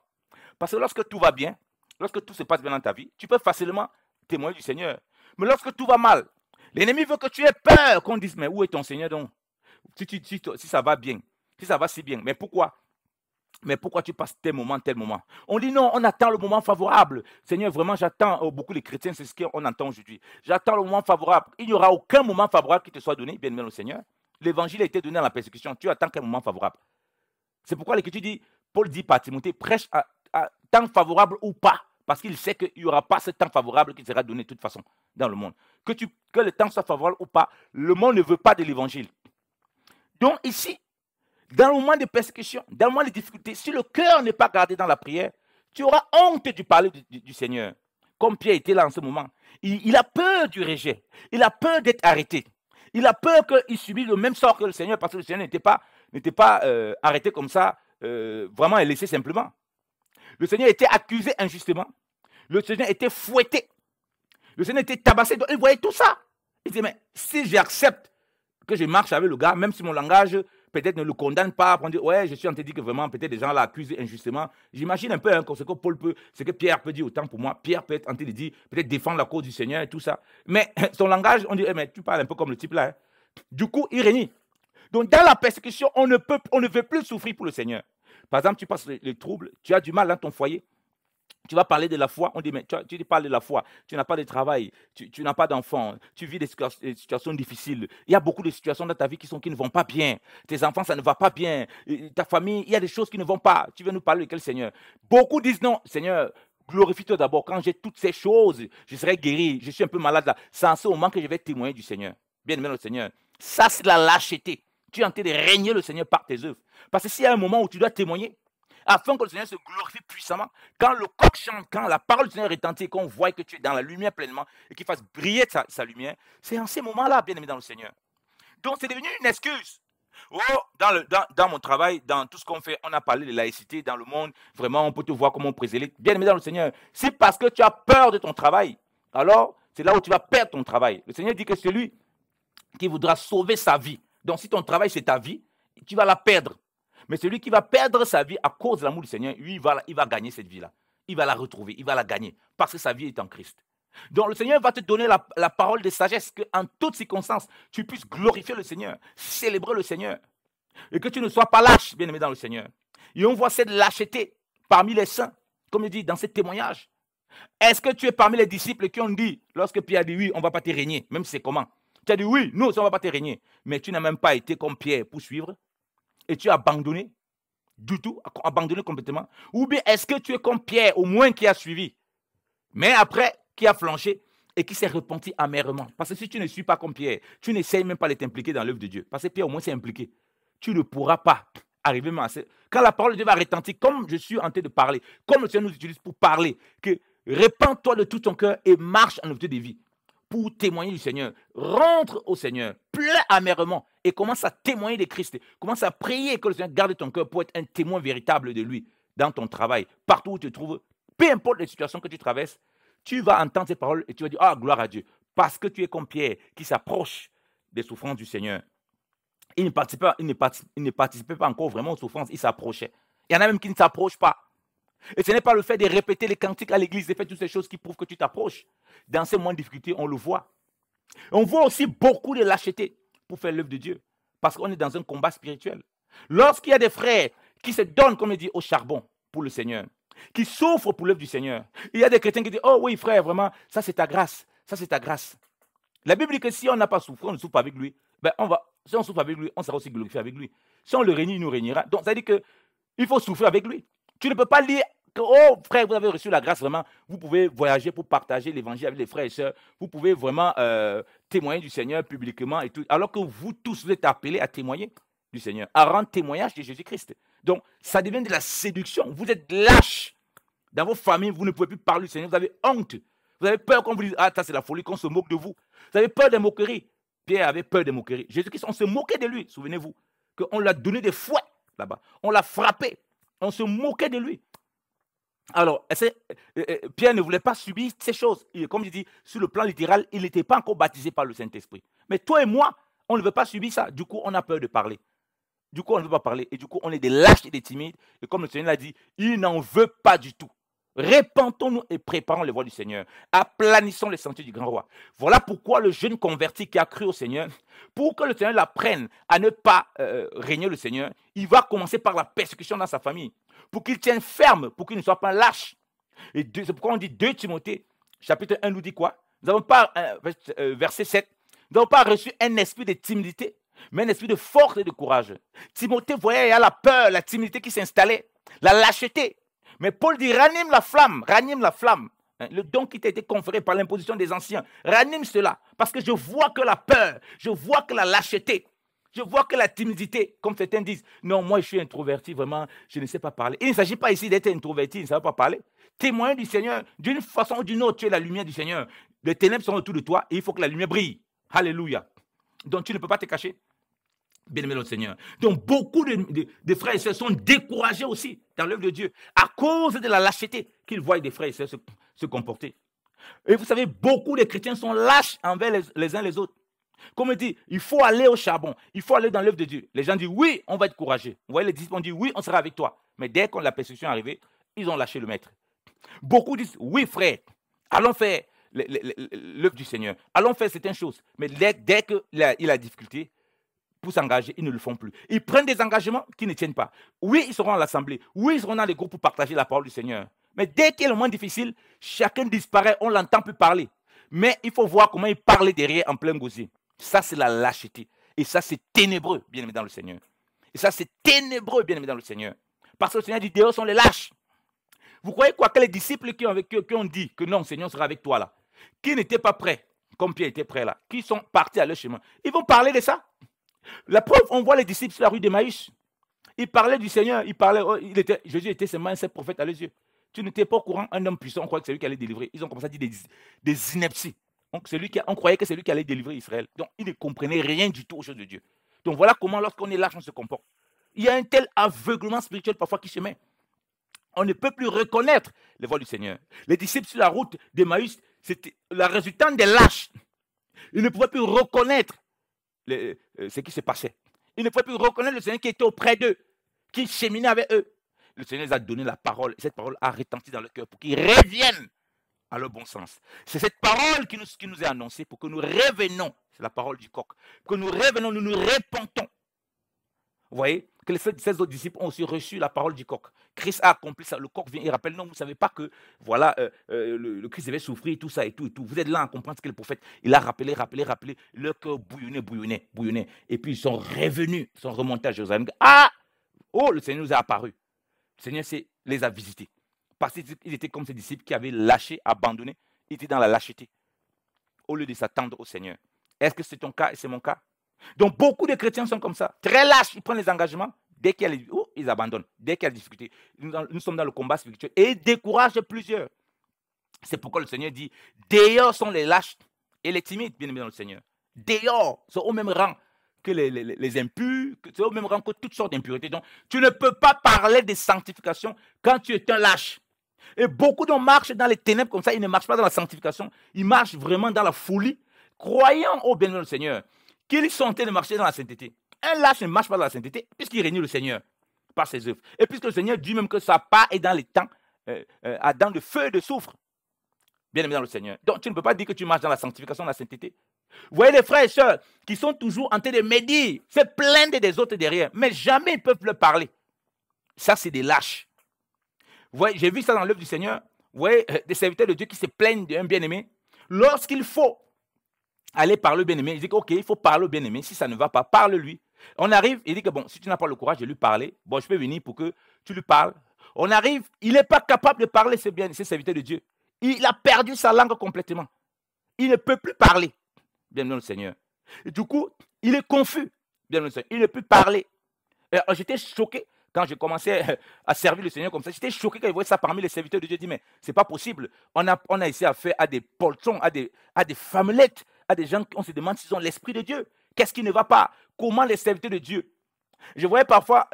Parce que lorsque tout va bien, lorsque tout se passe bien dans ta vie, tu peux facilement témoigner du Seigneur. Mais lorsque tout va mal, l'ennemi veut que tu aies peur, qu'on dise, mais où est ton Seigneur donc? Si ça va bien, si ça va si bien, mais pourquoi? Mais pourquoi tu passes tel moment? On dit non, on attend le moment favorable. Seigneur, vraiment, j'attends, beaucoup les chrétiens, c'est ce qu'on entend aujourd'hui. J'attends le moment favorable. Il n'y aura aucun moment favorable qui te soit donné, bien aimé le Seigneur. L'évangile a été donné dans la persécution. Tu attends quel moment favorable? C'est pourquoi l'Écriture dit, Paul dit par Timothée, prêche à temps favorable ou pas. Parce qu'il sait qu'il n'y aura pas ce temps favorable qui sera donné de toute façon dans le monde. Que le temps soit favorable ou pas, le monde ne veut pas de l'évangile. Donc ici, dans le moment de persécution, dans le moment de difficulté, si le cœur n'est pas gardé dans la prière, tu auras honte de parler du Seigneur. Comme Pierre était là en ce moment. Il a peur du rejet. Il a peur d'être arrêté. Il a peur qu'il subisse le même sort que le Seigneur parce que le Seigneur n'était pas arrêté comme ça, vraiment et laissé simplement. Le Seigneur était accusé injustement. Le Seigneur était fouetté. Le Seigneur était tabassé. Donc, il voyait tout ça. Il disait, mais si j'accepte que je marche avec le gars, même si mon langage peut-être ne le condamne pas, pour dire, ouais, je suis en train de dire que vraiment, peut-être des gens l'accusent injustement. J'imagine un peu ce que Paul peut, ce que Pierre peut dire autant pour moi. Pierre peut être en train de dire, peut-être défendre la cause du Seigneur et tout ça. Mais son langage, on dit, mais tu parles un peu comme le type là. Hein. Du coup, il renie. Donc, dans la persécution, on ne veut plus souffrir pour le Seigneur. Par exemple, tu passes les troubles, tu as du mal dans ton foyer. Tu vas parler de la foi, on dit, mais tu parles de la foi, tu n'as pas de travail, tu n'as pas d'enfant, tu vis des situations difficiles. Il y a beaucoup de situations dans ta vie qui ne vont pas bien. Tes enfants, ça ne va pas bien. Ta famille, il y a des choses qui ne vont pas. Tu veux nous parler de quel Seigneur? Beaucoup disent non, Seigneur, glorifie-toi d'abord. Quand j'ai toutes ces choses, je serai guéri. Je suis un peu malade là. C'est en ce moment que je vais témoigner du Seigneur. Bien aimé le Seigneur. Ça, c'est la lâcheté. Tu es en train de régner le Seigneur par tes œuvres. Parce que s'il y a un moment où tu dois témoigner, afin que le Seigneur se glorifie puissamment, quand le coq chante, quand la parole du Seigneur retentit, qu'on voit que tu es dans la lumière pleinement et qu'il fasse briller sa lumière, c'est en ces moments-là, bien aimé dans le Seigneur. Donc c'est devenu une excuse. Oh, dans mon travail, dans tout ce qu'on fait, on a parlé de laïcité dans le monde. Vraiment, on peut te voir comment on préserve. Bien aimé dans le Seigneur, c'est parce que tu as peur de ton travail. Alors, c'est là où tu vas perdre ton travail. Le Seigneur dit que celui qui voudra sauver sa vie. Donc, si ton travail, c'est ta vie, tu vas la perdre. Mais celui qui va perdre sa vie à cause de l'amour du Seigneur, lui, il va gagner cette vie-là. Il va la retrouver, il va la gagner, parce que sa vie est en Christ. Donc, le Seigneur va te donner la parole de sagesse, qu'en toutes circonstances, tu puisses glorifier le Seigneur, célébrer le Seigneur, et que tu ne sois pas lâche, bien-aimé dans le Seigneur. Et on voit cette lâcheté parmi les saints, comme il dit dans ce témoignage. Est-ce que tu es parmi les disciples qui ont dit, lorsque Pierre a dit oui, on ne va pas te régner, même si c'est comment? Tu as dit oui, nous, on ne va pas te régner. Mais tu n'as même pas été comme Pierre pour suivre et tu as abandonné du tout, abandonné complètement. Ou bien est-ce que tu es comme Pierre, au moins qui a suivi, mais après, qui a flanché et qui s'est repenti amèrement? Parce que si tu ne suis pas comme Pierre, tu n'essayes même pas de t'impliquer dans l'œuvre de Dieu. Parce que Pierre, au moins, s'est impliqué. Tu ne pourras pas arriver à ce... Quand la parole de Dieu va retentir, comme je suis en train de parler, comme le Seigneur nous utilise pour parler, que répands-toi de tout ton cœur et marche en œuvre de vie pour témoigner du Seigneur. Rentre au Seigneur, pleure amèrement et commence à témoigner de Christ. Commence à prier que le Seigneur garde ton cœur pour être un témoin véritable de lui dans ton travail, partout où tu te trouves. Peu importe les situations que tu traverses, tu vas entendre ces paroles et tu vas dire « Ah, gloire à Dieu !» Parce que tu es comme Pierre qui s'approche des souffrances du Seigneur. Il ne participait pas encore vraiment aux souffrances, il s'approchait. Il y en a même qui ne s'approchent pas. Et ce n'est pas le fait de répéter les cantiques à l'église, de faire toutes ces choses qui prouvent que tu t'approches. Dans ces moments de difficulté, on le voit. On voit aussi beaucoup de lâcheté pour faire l'œuvre de Dieu. Parce qu'on est dans un combat spirituel. Lorsqu'il y a des frères qui se donnent, comme il dit, au charbon pour le Seigneur, qui souffrent pour l'œuvre du Seigneur, il y a des chrétiens qui disent, oh oui frère, vraiment, ça c'est ta grâce, ça c'est ta grâce. La Bible dit que si on n'a pas souffert, on ne souffre pas avec lui, ben si on souffre avec lui, on sera aussi glorifié avec lui. Si on le réunit, il nous réunira. Donc ça veut dire qu'il faut souffrir avec lui. Tu ne peux pas lire que, oh frère, vous avez reçu la grâce, vraiment, vous pouvez voyager pour partager l'évangile avec les frères et sœurs, vous pouvez vraiment témoigner du Seigneur publiquement et tout, alors que vous tous, vous êtes appelés à témoigner du Seigneur, à rendre témoignage de Jésus-Christ. Donc, ça devient de la séduction. Vous êtes lâches. Dans vos familles, vous ne pouvez plus parler du Seigneur, vous avez honte. Vous avez peur qu'on vous dise, ah, ça c'est la folie, qu'on se moque de vous. Vous avez peur des moqueries. Pierre avait peur des moqueries. Jésus-Christ, on se moquait de lui, souvenez-vous, qu'on lui a donné des fouets là-bas. On l'a frappé. On se moquait de lui. Alors, Pierre ne voulait pas subir ces choses. Comme je dis, sur le plan littéral, il n'était pas encore baptisé par le Saint-Esprit. Mais toi et moi, on ne veut pas subir ça. Du coup, on a peur de parler. Du coup, on ne veut pas parler. Et du coup, on est des lâches et des timides. Et comme le Seigneur l'a dit, il n'en veut pas du tout. Répentons-nous et préparons les voies du Seigneur. Aplanissons les sentiers du grand roi. Voilà pourquoi le jeune converti qui a cru au Seigneur, pour que le Seigneur l'apprenne à ne pas régner le Seigneur, il va commencer par la persécution dans sa famille. Pour qu'il tienne ferme, pour qu'il ne soit pas lâche. Et c'est pourquoi on dit 2 Timothée, chapitre 1 nous dit quoi? Nous n'avons pas, verset 7, nous n'avons pas reçu un esprit de timidité, mais un esprit de force et de courage. Timothée voyait, il y a la peur, la timidité qui s'installait, la lâcheté. Mais Paul dit, ranime la flamme, ranime la flamme. Le don qui t'a été conféré par l'imposition des anciens, ranime cela. Parce que je vois que la peur, je vois que la lâcheté, je vois que la timidité, comme certains disent, non, moi je suis introverti, vraiment, je ne sais pas parler. Il ne s'agit pas ici d'être introverti, il ne sait pas parler. Témoin du Seigneur, d'une façon ou d'une autre, tu es la lumière du Seigneur. Les ténèbres sont autour de toi et il faut que la lumière brille. Alléluia. Donc tu ne peux pas te cacher. Bien-aimé le Seigneur. Donc, beaucoup de frères et sœurs sont découragés aussi dans l'œuvre de Dieu à cause de la lâcheté qu'ils voient des frères et sœurs se comporter. Et vous savez, beaucoup de chrétiens sont lâches envers les uns les autres. Comme il dit, il faut aller au charbon, il faut aller dans l'œuvre de Dieu. Les gens disent, oui, on va être courageux. Vous voyez, les disciples ont dit, oui, on sera avec toi. Mais dès que la persécution est arrivée, ils ont lâché le maître. Beaucoup disent, oui, frère, allons faire l'œuvre du Seigneur. Allons faire certaines choses. Mais dès qu'il a la difficulté, pour s'engager, ils ne le font plus. Ils prennent des engagements qui ne tiennent pas. Oui, ils seront à l'assemblée. Oui, ils seront dans les groupes pour partager la parole du Seigneur. Mais dès qu'il y a le moment difficile, chacun disparaît, on ne l'entend plus parler. Mais il faut voir comment il parle derrière en plein gosier. Ça, c'est la lâcheté. Et ça, c'est ténébreux, bien aimé dans le Seigneur. Et ça, c'est ténébreux, bien aimé dans le Seigneur. Parce que le Seigneur dit, dehors sont les lâches. Vous croyez quoi que les disciples qui ont dit que non, Seigneur sera avec toi là, qui n'étaient pas prêts, comme Pierre était prêt là, qui sont partis à leur chemin, ils vont parler de ça. La preuve, on voit les disciples sur la rue d'Emmaüs. Ils parlaient du Seigneur. Jésus était seulement un seul prophète à leurs yeux. Tu n'étais pas au courant, un homme puissant, on croyait que c'est lui qui allait délivrer. Ils ont commencé à dire des inepties. Donc, on croyait que c'est lui qui allait délivrer Israël. Donc, ils ne comprenaient rien du tout aux choses de Dieu. Donc voilà comment lorsqu'on est lâche, on se comporte. Il y a un tel aveuglement spirituel parfois qui se met. On ne peut plus reconnaître les voies du Seigneur. Les disciples sur la route d'Emmaüs, c'était la résultante des lâches. Ils ne pouvaient plus reconnaître ce qui se passait. Ils ne pouvaient plus reconnaître le Seigneur qui était auprès d'eux, qui cheminait avec eux. Le Seigneur les a donné la parole. Et cette parole a retenti dans leur cœur pour qu'ils reviennent à leur bon sens. C'est cette parole qui nous est annoncée pour que nous revenons. C'est la parole du coq. Pour que nous revenons, nous nous repentons. Vous voyez que les 16 autres disciples ont aussi reçu la parole du coq. Christ a accompli ça. Le coq vient et rappelle, non, vous ne savez pas que voilà, le Christ devait souffrir, tout ça et tout et tout. Vous êtes là à comprendre ce que le prophète, il a rappelé. Leur cœur bouillonnait. Et puis ils sont revenus, ils sont remontés à Jérusalem. Ah! Oh, le Seigneur nous a apparu. Le Seigneur les a visités. Parce qu'ils étaient comme ces disciples qui avaient lâché, abandonné. Ils étaient dans la lâcheté. Au lieu de s'attendre au Seigneur. Est-ce que c'est ton cas et c'est mon cas? Donc beaucoup de chrétiens sont comme ça. Très lâches, ils prennent les engagements. Dès qu'il y a ils abandonnent. Dès qu'il y a des difficultés. Nous sommes dans le combat spirituel. Et ils découragent plusieurs. C'est pourquoi le Seigneur dit, dehors sont les lâches et les timides, bien aimés dans le Seigneur. Dehors, sont au même rang que les impurs, c'est au même rang que toutes sortes d'impuretés. Donc, tu ne peux pas parler de sanctification quand tu es un lâche. Et beaucoup d'hommes marchent dans les ténèbres comme ça, ils ne marchent pas dans la sanctification, ils marchent vraiment dans la folie, croyant au bien du Seigneur, qu'ils sont en train de marcher dans la sainteté. Un lâche ne marche pas dans la sainteté, puisqu'il renie le Seigneur par ses œuvres. Et puisque le Seigneur dit même que sa part est dans les temps, dans le feu et de soufre, bien aimé dans le Seigneur. Donc, tu ne peux pas dire que tu marches dans la sanctification, dans la sainteté. Vous voyez les frères et sœurs qui sont toujours en train de médire, se plaindre des autres derrière, mais jamais ils peuvent leur parler. Ça, c'est des lâches. Vous voyez, j'ai vu ça dans l'œuvre du Seigneur. Vous voyez, des serviteurs de Dieu qui se plaignent d'un bien-aimé. Lorsqu'il faut aller parler au bien-aimé, il dit OK, il faut parler au bien-aimé. Si ça ne va pas, parle-lui. On arrive, il dit que bon, si tu n'as pas le courage de lui parler, bon, je peux venir pour que tu lui parles. On arrive, il n'est pas capable de parler, ces serviteurs de Dieu. Il a perdu sa langue complètement. Il ne peut plus parler, bien dans le Seigneur. Et du coup, il est confus, bien dans le Seigneur. Il ne peut plus parler. J'étais choqué quand je commençais à servir le Seigneur comme ça. J'étais choqué quand je voyais ça parmi les serviteurs de Dieu. Je dis, mais ce n'est pas possible. On a essayé à faire à des poltrons, à des femmelettes, à des gens qui on se demande s'ils ont l'esprit de Dieu. Qu'est-ce qui ne va pas? Comment les serviteurs de Dieu? Je voyais parfois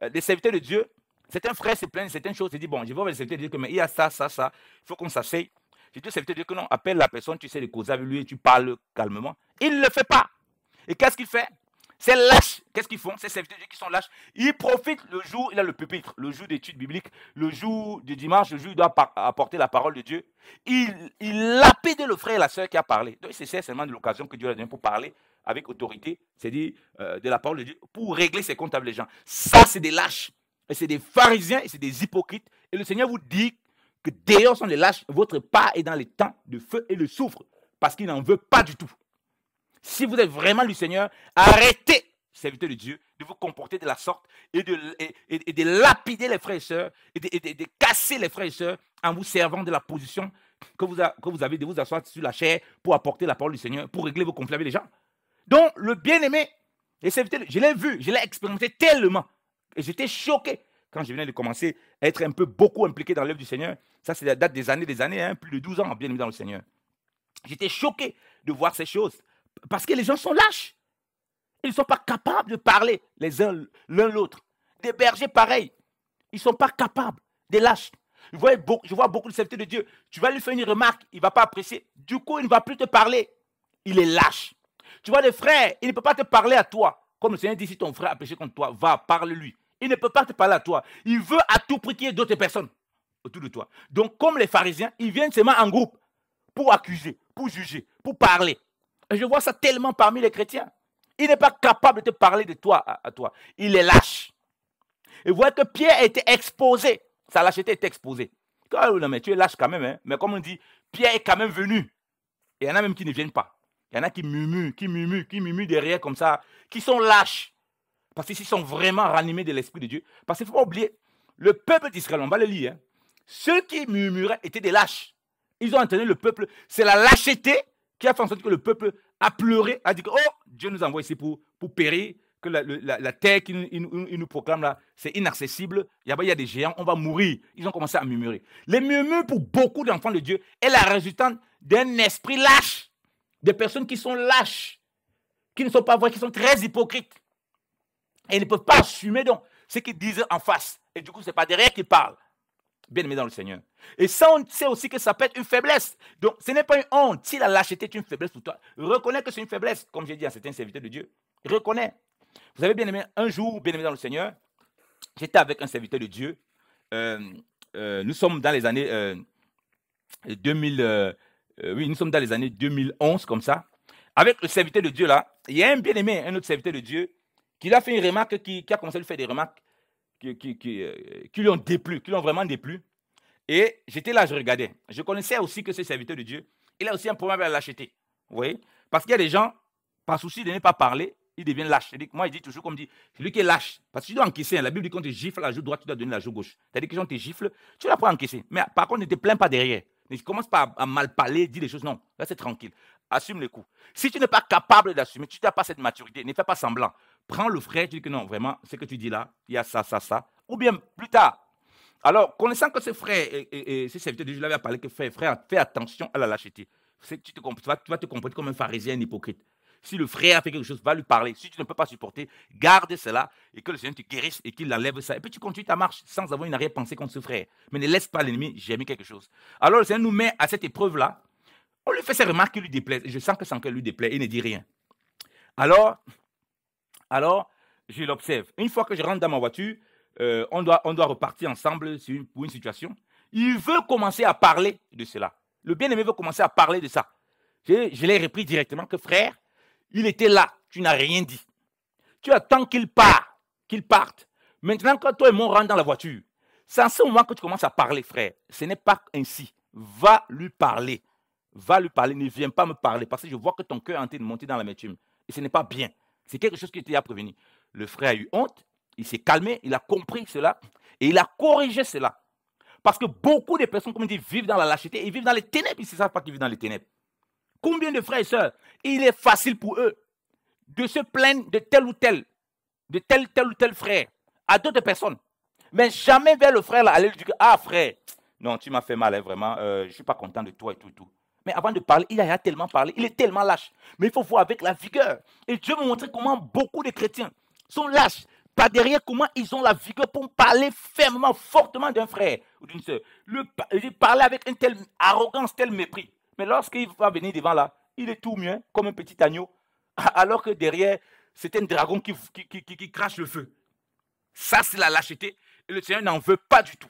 des serviteurs de Dieu. Certains frères se plaignent de certaines choses. Ils disent, bon, je vais voir les serviteurs de Dieu, mais il y a ça. Il faut qu'on s'asseye. J'ai dit au serviteur de Dieu que non, appelle la personne, tu sais de causer avec lui et tu parles calmement. Il ne le fait pas. Et qu'est-ce qu'il fait? C'est lâche. Qu'est-ce qu'ils font? Ces serviteurs de Dieu qui sont lâches. Ils profitent le jour, il a le pupitre, le jour d'études bibliques, le jour du dimanche, le jour où il doit apporter la parole de Dieu. Il lapide le frère et la sœur qui a parlé. Donc, c'est seulement de l'occasion que Dieu a donnée pour parler avec autorité, c'est-à-dire de la parole de Dieu, pour régler ses comptes avec les gens. Ça, c'est des lâches. Et c'est des pharisiens et c'est des hypocrites. Et le Seigneur vous dit que dehors sont les lâches, votre part est dans les temps de feu et de soufre, parce qu'il n'en veut pas du tout. Si vous êtes vraiment du Seigneur, arrêtez, serviteurs de Dieu, de vous comporter de la sorte et de lapider les frères et sœurs et de casser les frères et sœurs en vous servant de la position que vous avez de vous asseoir sur la chair pour apporter la parole du Seigneur, pour régler vos conflits avec les gens. Donc, le bien-aimé, les serviteurs, je l'ai vu, je l'ai expérimenté tellement et j'étais choqué quand je venais de commencer à être beaucoup impliqué dans l'œuvre du Seigneur. Ça, c'est la date des années, hein, plus de 12 ans bien aimé dans le Seigneur. J'étais choqué de voir ces choses parce que les gens sont lâches. Ils ne sont pas capables de parler les uns l'un l'autre. Des bergers pareils, ils ne sont pas capables, des lâches. Je vois beaucoup de serviteurs de Dieu. Tu vas lui faire une remarque, il ne va pas apprécier. Du coup, il ne va plus te parler. Il est lâche. Tu vois des frères, il ne peut pas te parler à toi. Comme le Seigneur dit, si ton frère a péché contre toi, va, parle-lui. Il ne peut pas te parler à toi. Il veut à tout prix qu'il y ait d'autres personnes autour de toi. Donc, comme les pharisiens, ils viennent seulement en groupe pour accuser, pour juger, pour parler. Et je vois ça tellement parmi les chrétiens. Il n'est pas capable de te parler de toi à toi. Il est lâche. Et vous voyez que Pierre a été exposé. Sa lâcheté est exposée. Non, mais tu es lâche quand même. Hein? Mais comme on dit, Pierre est quand même venu. Et il y en a même qui ne viennent pas. Il y en a qui murmurent derrière comme ça, qui sont lâches. Parce qu'ils sont vraiment ranimés de l'Esprit de Dieu. Parce qu'il ne faut pas oublier, le peuple d'Israël, on va le lire, hein, ceux qui murmuraient étaient des lâches. Ils ont entraîné le peuple. C'est la lâcheté qui a fait en sorte que le peuple a pleuré, a dit que oh, Dieu nous envoie ici pour périr, que la terre qu'il nous proclame là, c'est inaccessible. Il y a des géants, on va mourir. Ils ont commencé à murmurer. Les murmures pour beaucoup d'enfants de Dieu est la résultante d'un esprit lâche. Des personnes qui sont lâches. qui ne sont pas vrais, qui sont très hypocrites. Et ils ne peuvent pas assumer donc ce qu'ils disent en face. Et du coup, ce n'est pas derrière qu'ils parlent. Bien aimé dans le Seigneur. Et ça, on sait aussi que ça peut être une faiblesse. Donc, ce n'est pas une honte. Si la lâcheté est une faiblesse pour toi, reconnais que c'est une faiblesse, comme j'ai dit à certains serviteurs de Dieu. Reconnais. Vous savez, bien aimé, un jour, bien aimé dans le Seigneur, j'étais avec un serviteur de Dieu. Nous sommes dans les années 2000. Oui, nous sommes dans les années 2011, comme ça. Avec le serviteur de Dieu là, il y a un bien aimé, un autre serviteur de Dieu, qui a fait une remarque, qui a commencé à lui faire des remarques qui lui ont déplu, qui lui ont vraiment déplu. Et j'étais là, je regardais. Je connaissais aussi que ce serviteur de Dieu, il a aussi un problème avec la lâcheté. Vous voyez? Parce qu'il y a des gens, par souci de ne pas parler, ils deviennent lâches. Moi, il dit toujours, comme dit, celui qui est lâche. Parce que tu dois encaisser. La Bible dit qu'on te gifle la joue droite, tu dois donner la joue gauche. C'est-à-dire que les gens te giflent, tu dois pas encaisser. Mais par contre, ne te plains pas derrière. Ne commence pas à mal parler, dire des choses. Non, là, c'est tranquille. Assume le coup. Si tu n'es pas capable d'assumer, tu n'as pas cette maturité, ne fais pas semblant. Prends le frère, tu dis que non, vraiment, ce que tu dis là, il y a ça, ça, ça. Ou bien, plus tard. Alors, connaissant que ce frère et ce serviteur de Dieu l'avait parlé, que frère, fais attention à la lâcheté. Tu vas te comporter comme un pharisien, un hypocrite. Si le frère a fait quelque chose, va lui parler. Si tu ne peux pas supporter, garde cela et que le Seigneur te guérisse et qu'il enlève ça. Et puis tu continues ta marche sans avoir une arrière-pensée contre ce frère. Mais ne laisse pas l'ennemi germer quelque chose. Alors le Seigneur nous met à cette épreuve-là. On lui fait ces remarques qui lui déplaisent. Et je sens que son cœur lui déplaît. Il ne dit rien. Alors je l'observe. Une fois que je rentre dans ma voiture, on doit repartir ensemble pour une situation. Il veut commencer à parler de cela. Le bien-aimé veut commencer à parler de ça. Je l'ai repris directement que frère, il était là, tu n'as rien dit. Tu attends qu'il parte. Maintenant, quand toi et moi on rentre dans la voiture, c'est en ce moment que tu commences à parler, frère. Ce n'est pas ainsi. Va lui parler. Ne viens pas me parler parce que je vois que ton cœur est en train de monter dans l'amertume. Et ce n'est pas bien. C'est quelque chose qui était à prévenir. Le frère a eu honte, il s'est calmé, il a compris cela et il a corrigé cela. Parce que beaucoup de personnes, comme on dit, vivent dans la lâcheté, ils vivent dans les ténèbres, ils ne savent pas qu'ils vivent dans les ténèbres. Combien de frères et sœurs, il est facile pour eux de se plaindre de tel ou tel frère à d'autres personnes. Mais jamais vers le frère là, aller lui dire, ah frère, non, tu m'as fait mal, hein, vraiment, je ne suis pas content de toi et tout. Mais avant de parler, il a tellement parlé, il est tellement lâche. Mais il faut voir avec la vigueur. Et Dieu me montrer comment beaucoup de chrétiens sont lâches. Par derrière, comment ils ont la vigueur pour parler fermement, fortement d'un frère ou d'une sœur. Parler avec une telle arrogance, tel mépris. Mais lorsqu'il va venir devant là, il est tout mieux, comme un petit agneau. Alors que derrière, c'est un dragon qui crache le feu. Ça, c'est la lâcheté. Et le Seigneur n'en veut pas du tout.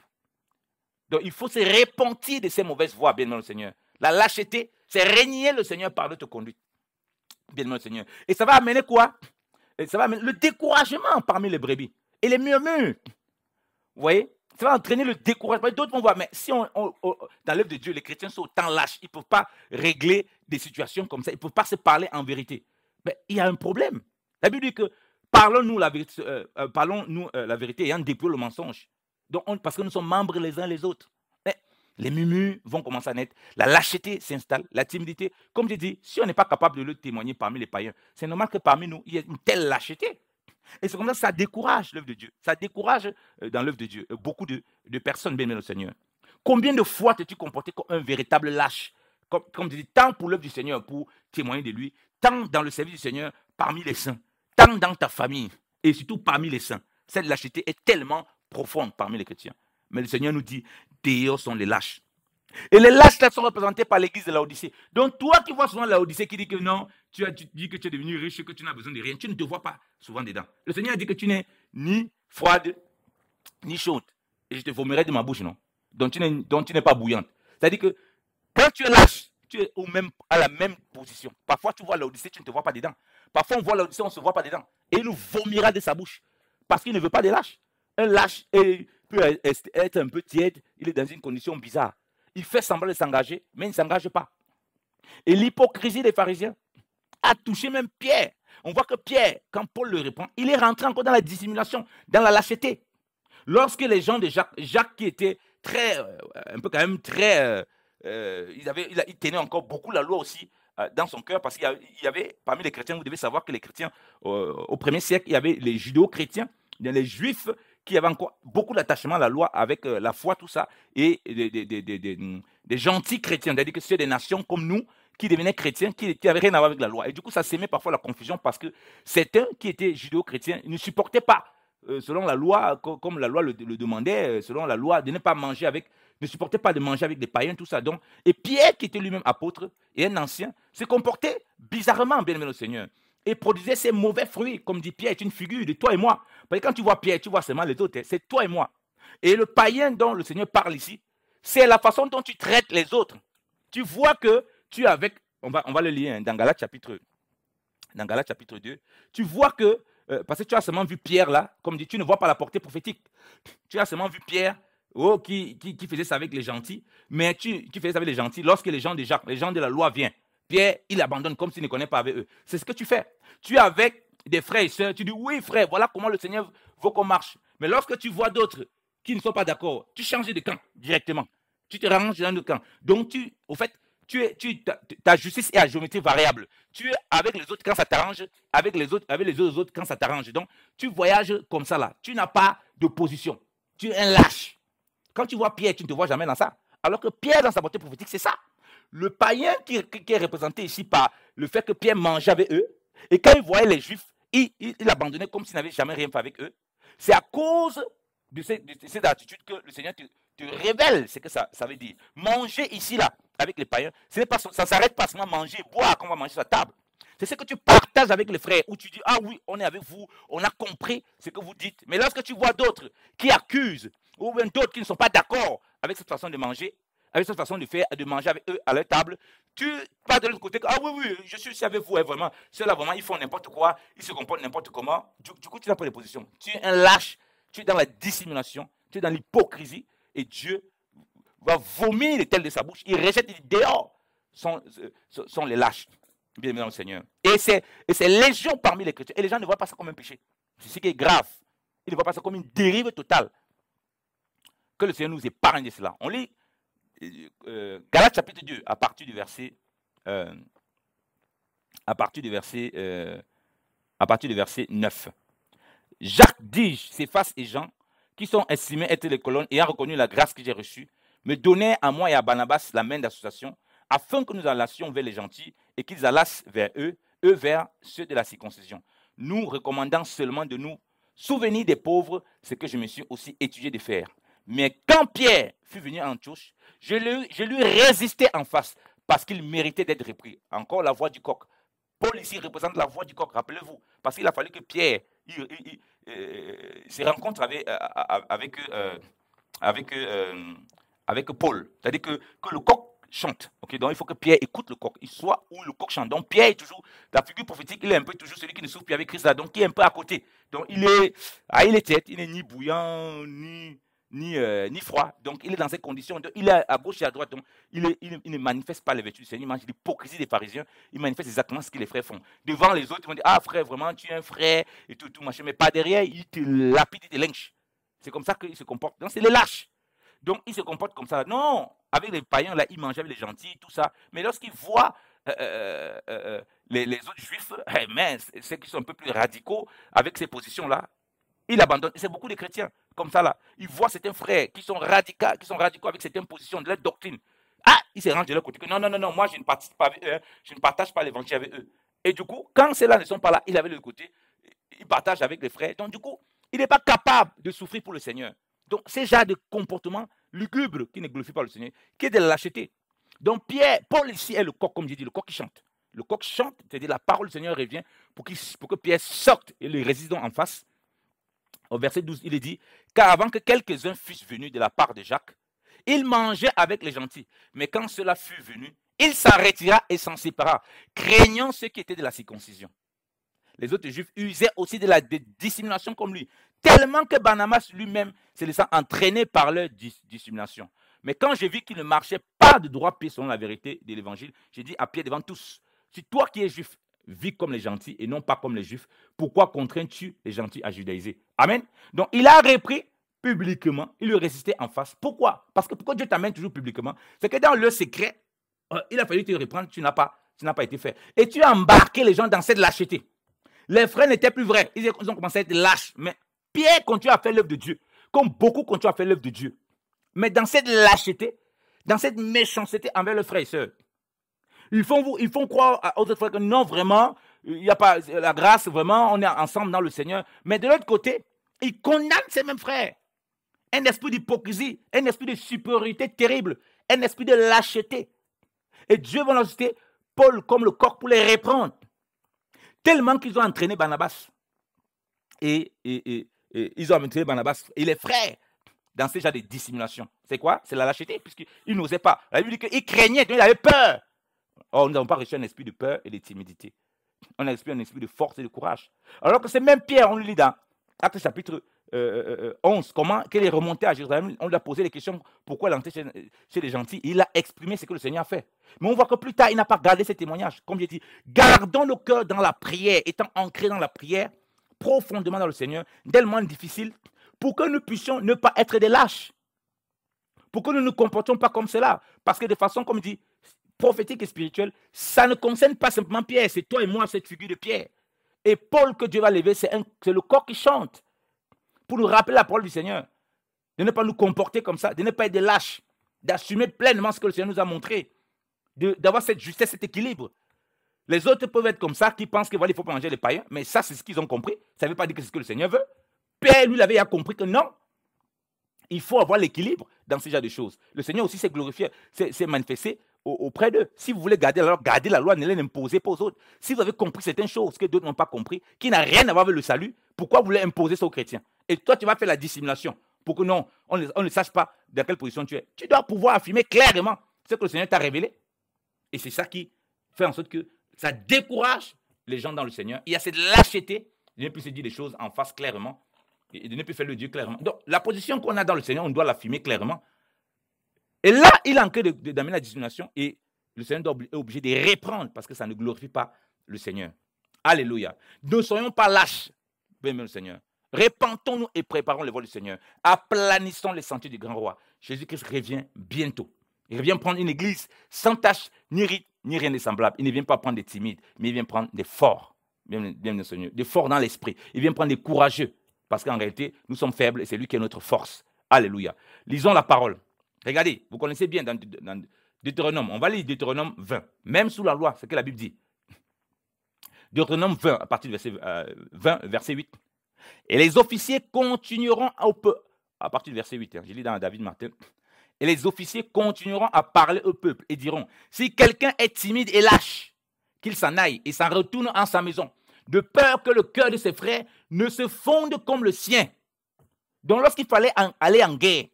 Donc, il faut se repentir de ces mauvaises voies, bien le Seigneur. La lâcheté, c'est régner le Seigneur par notre conduite. Bien le Seigneur. Et ça va amener quoi? Et ça va amener le découragement parmi les brebis. Et les murmures. Vous voyez? Ça va entraîner le découragement. D'autres vont voir, mais si dans l'œuvre de Dieu, les chrétiens sont autant lâches, ils ne peuvent pas régler des situations comme ça, ils ne peuvent pas se parler en vérité. Mais il y a un problème. La Bible dit que parlons-nous la vérité ayant dépouillé le mensonge. Donc parce que nous sommes membres les uns les autres. Mais les murmures vont commencer à naître. La lâcheté s'installe, la timidité. Comme je dis, si on n'est pas capable de le témoigner parmi les païens, c'est normal que parmi nous, il y ait une telle lâcheté. Et c'est comme ça que ça décourage l'œuvre de Dieu. Ça décourage dans l'œuvre de Dieu beaucoup de personnes bien-aimées au Seigneur. Combien de fois t'es-tu comporté comme un véritable lâche? Comme je dis, tant pour l'œuvre du Seigneur, pour témoigner de lui, tant dans le service du Seigneur parmi les saints, tant dans ta famille et surtout parmi les saints. Cette lâcheté est tellement profonde parmi les chrétiens. Mais le Seigneur nous dit, dehors sont les lâches. Et les lâches là sont représentés par l'église de Laodicée. Donc toi qui vois souvent Laodicée qui dit que non, tu dis que tu es devenu riche, que tu n'as besoin de rien, tu ne te vois pas souvent dedans. Le Seigneur a dit que tu n'es ni froide, ni chaude. Et je te vomirai de ma bouche, non? Donc tu n'es pas bouillante. C'est-à-dire que quand tu es lâche, tu es à la même position. Parfois tu vois Laodicée, tu ne te vois pas dedans. Parfois on voit Laodicée, on ne se voit pas dedans. Et il nous vomira de sa bouche. Parce qu'il ne veut pas de lâche. Un lâche peut être un peu tiède, il est dans une condition bizarre. Il fait semblant de s'engager, mais il ne s'engage pas. Et l'hypocrisie des pharisiens a touché même Pierre. On voit que Pierre, quand Paul le répond, il est rentré encore dans la dissimulation, dans la lâcheté. Lorsque les gens de Jacques qui était un peu quand même très, il tenait encore beaucoup la loi aussi dans son cœur, parce qu'il y avait, parmi les chrétiens, vous devez savoir que les chrétiens, au 1er siècle, il y avait les judéo-chrétiens, les juifs, qui avaient encore beaucoup d'attachement à la loi avec la foi, tout ça, et des gentils chrétiens, c'est-à-dire que c'est des nations comme nous, qui devenaient chrétiens, qui n'avaient rien à voir avec la loi. Et du coup, ça s'aimait parfois la confusion parce que certains qui étaient judéo-chrétiens ne supportaient pas, selon la loi, comme la loi le demandait, selon la loi, de ne pas manger avec, ne supportaient pas de manger avec des païens, tout ça. Donc, et Pierre, qui était lui-même apôtre et un ancien, se comportait bizarrement, bien aimé le Seigneur, et produisait ces mauvais fruits, comme dit Pierre, est une figure de toi et moi. Parce que quand tu vois Pierre, tu vois seulement les autres, c'est toi et moi. Et le païen dont le Seigneur parle ici, c'est la façon dont tu traites les autres. Tu vois que tu es avec, on va le lire dans Galates chapitre 2, tu vois que, parce que tu as seulement vu Pierre là, comme dit, tu ne vois pas la portée prophétique. Tu as seulement vu Pierre qui faisait ça avec les gentils, mais tu faisais ça avec les gentils lorsque les gens de la loi viennent. Pierre, il abandonne comme s'il ne connaît pas avec eux. C'est ce que tu fais. Tu es avec des frères et sœurs, tu dis oui frère, voilà comment le Seigneur veut qu'on marche. Mais lorsque tu vois d'autres qui ne sont pas d'accord, tu changes de camp directement. Tu te ranges dans le camp. Donc, au fait, ta justice est à géométrie variable. Tu es avec les autres quand ça t'arrange, avec les autres quand ça t'arrange. Donc, tu voyages comme ça là. Tu n'as pas de position. Tu es un lâche. Quand tu vois Pierre, tu ne te vois jamais dans ça. Alors que Pierre, dans sa portée prophétique, c'est ça. Le païen qui est représenté ici par le fait que Pierre mangeait avec eux, et quand il voyait les Juifs, il abandonnait comme s'il n'avait jamais rien fait avec eux. C'est à cause de cette attitude que le Seigneur te révèle ce que ça veut dire. Manger ici, là, avec les païens, ça ne s'arrête pas seulement manger, boire quand on va manger sur la table. C'est ce que tu partages avec les frères, où tu dis, ah oui, on est avec vous, on a compris ce que vous dites. Mais lorsque tu vois d'autres qui accusent, ou bien d'autres qui ne sont pas d'accord avec cette façon de manger, avec cette façon de manger avec eux à leur table, tu pars de l'autre côté, ah oui, je suis ici avec vous, hein, vraiment. Ceux-là, vraiment, ils font n'importe quoi, ils se comportent n'importe comment. Du coup, tu n'as pas de position. Tu es un lâche, tu es dans la dissimulation, tu es dans l'hypocrisie, et Dieu va vomir les tels de sa bouche. Il rejette, il dit, dehors sont les lâches. Bien aimé dans le Seigneur. Et c'est légion parmi les chrétiens. Et les gens ne voient pas ça comme un péché. C'est ce qui est grave. Ils ne voient pas ça comme une dérive totale. Que le Seigneur nous épargne de cela. On lit Galates chapitre 2 à partir du verset 9. Jacques, dis-je, Céphas et Jean, qui sont estimés être les colonnes ayant reconnu la grâce que j'ai reçue, me donnaient à moi et à Barnabas la main d'association, afin que nous allassions vers les gentils et qu'ils allassent vers eux vers ceux de la circoncision. Nous recommandant seulement de nous souvenir des pauvres, ce que je me suis aussi étudié de faire. Mais quand Pierre fut venu à Antioche, je lui résistais en face, parce qu'il méritait d'être repris. Encore la voix du coq. Paul ici représente la voix du coq, rappelez-vous, parce qu'il a fallu que Pierre se rencontre avec Paul. C'est-à-dire que le coq chante. Okay? Donc il faut que Pierre écoute le coq. Il soit où le coq chante. Donc Pierre est toujours, la figure prophétique, il est un peu toujours celui qui ne souffre plus avec Christ là, donc qui est un peu à côté. Donc il est tête, il n'est ni bouillant, ni froid. Donc il est dans ces conditions. Donc, il est à gauche et à droite. Donc il ne manifeste pas les vertus du Seigneur. Il mange l'hypocrisie des pharisiens. Il manifeste exactement ce que les frères font. Devant les autres, ils vont dire, ah frère, vraiment, tu es un frère, et tout machin. Mais pas derrière, il te lapide, il te lynche. C'est comme ça qu'il se comporte. Donc c'est les lâches. Donc il se comporte comme ça. Non, avec les païens, là, il mange avec les gentils, tout ça. Mais lorsqu'il voit les autres juifs, ceux qui sont un peu plus radicaux avec ces positions-là, il abandonne. C'est beaucoup de chrétiens comme ça là. Ils voient certains frères qui sont radicaux avec certaines positions de leur doctrine. Ah, ils se rangent de leur côté. Non, moi je ne participe pas avec eux, je ne partage pas l'évangile avec eux. Et du coup, quand ceux-là ne sont pas là, il avait le côté, il partage avec les frères. Donc du coup, il n'est pas capable de souffrir pour le Seigneur. Donc c'est genre de comportement lugubre qui ne glorifie pas le Seigneur, qui est de la lâcheté. Donc Paul ici est le coq, comme j'ai dit, le coq qui chante. Le coq chante, c'est-à-dire la parole du Seigneur revient pour que Pierre sorte et le résistant en face. Au verset 12, il est dit, car avant que quelques-uns fussent venus de la part de Jacques, il mangeait avec les gentils. Mais quand cela fut venu, il s'en retira et s'en sépara, craignant ceux qui étaient de la circoncision. Les autres juifs usaient aussi de la dissimulation comme lui, tellement que Barnabas lui-même se laissant entraîner par leur dissimulation. Mais quand j'ai vu qu'il ne marchait pas de droit pied selon la vérité de l'évangile, j'ai dit à Pierre devant tous, si toi qui es juif, vis comme les gentils et non pas comme les juifs, pourquoi contrains-tu les gentils à judaïser? Amen. Donc il a repris publiquement, il lui résistait en face. Pourquoi? Parce que pourquoi Dieu t'amène toujours publiquement? C'est que dans le secret, il a fallu te reprendre, tu n'as pas été fait. Et tu as embarqué les gens dans cette lâcheté. Les frères n'étaient plus vrais, ils ont commencé à être lâches. Mais Pierre continue à faire l'œuvre de Dieu, comme beaucoup continuent à faire l'œuvre de Dieu. Mais dans cette lâcheté, dans cette méchanceté envers leurs frères et sœurs. Ils font croire aux autres frères que non, vraiment, il n'y a pas la grâce, vraiment, on est ensemble dans le Seigneur. Mais de l'autre côté, ils condamnent ces mêmes frères. Un esprit d'hypocrisie, un esprit de supériorité terrible, un esprit de lâcheté. Et Dieu va ajouter Paul comme le coq pour les reprendre. Tellement qu'ils ont entraîné Barnabas. Et ils ont entraîné Barnabas et les frères dans ce genre de dissimulation. C'est quoi? C'est la lâcheté, puisqu'ils n'osaient pas. La Bible dit qu'ils craignaient, ils avaient peur. Or, nous n'avons pas reçu un esprit de peur et de timidité. On a un esprit de force et de courage. Alors que c'est même Pierre, on le lit dans Actes chapitre 11, qu'il est remonté à Jérusalem, on lui a posé les questions, pourquoi il est entré chez les gentils, il a exprimé ce que le Seigneur a fait. Mais on voit que plus tard, il n'a pas gardé ces témoignages. Comme j'ai dit, gardons le cœur dans la prière, étant ancré dans la prière, profondément dans le Seigneur, tellement difficile, pour que nous puissions ne pas être des lâches. Pour que nous ne nous comportions pas comme cela. Parce que de façon, comme il dit, prophétique et spirituelle, ça ne concerne pas simplement Pierre, c'est toi et moi, cette figure de Pierre. Et Paul que Dieu va lever, c'est le corps qui chante. Pour nous rappeler la parole du Seigneur. De ne pas nous comporter comme ça, de ne pas être des lâches, d'assumer pleinement ce que le Seigneur nous a montré, d'avoir cette justesse, cet équilibre. Les autres peuvent être comme ça, qui pensent qu'il voilà, faut pas manger les païens, mais ça, c'est ce qu'ils ont compris. Ça ne veut pas dire que c'est ce que le Seigneur veut. Pierre, lui, avait compris que non. Il faut avoir l'équilibre dans ce genre de choses. Le Seigneur aussi s'est glorifié, s'est manifesté auprès d'eux. Si vous voulez garder la loi, ne l'imposez pas aux autres. Si vous avez compris certaines choses que d'autres n'ont pas compris, qui n'a rien à voir avec le salut, pourquoi vous voulez imposer ça aux chrétiens? Et toi, tu vas faire la dissimulation pour que non, on ne sache pas dans quelle position tu es. Tu dois pouvoir affirmer clairement ce que le Seigneur t'a révélé. Et c'est ça qui fait en sorte que ça décourage les gens dans le Seigneur. Il y a cette lâcheté de ne plus se dire les choses en face clairement et de ne plus faire le Dieu clairement. Donc, la position qu'on a dans le Seigneur, on doit l'affirmer clairement. Et là, il est en train d'amener la dissimulation et le Seigneur est obligé de reprendre parce que ça ne glorifie pas le Seigneur. Alléluia. Ne soyons pas lâches, bien le Seigneur. Repentons-nous et préparons les voies du Seigneur. Aplanissons les sentiers du grand roi. Jésus-Christ revient bientôt. Il revient prendre une église sans tache, ni rite, ni rien de semblable. Il ne vient pas prendre des timides, mais il vient prendre des forts. Bien le Seigneur. Des forts dans l'esprit. Il vient prendre des courageux. Parce qu'en réalité, nous sommes faibles et c'est lui qui est notre force. Alléluia. Lisons la parole. Regardez, vous connaissez bien dans Deutéronome. On va lire Deutéronome 20. Même sous la loi, c'est ce que la Bible dit. Deutéronome 20, à partir du verset 20, verset 8. Et les officiers continueront à partir du verset 8, je lis dans David Martin. Et les officiers continueront à parler au peuple et diront, si quelqu'un est timide et lâche, qu'il s'en aille et s'en retourne en sa maison, de peur que le cœur de ses frères ne se fonde comme le sien. Donc lorsqu'il fallait aller en guerre,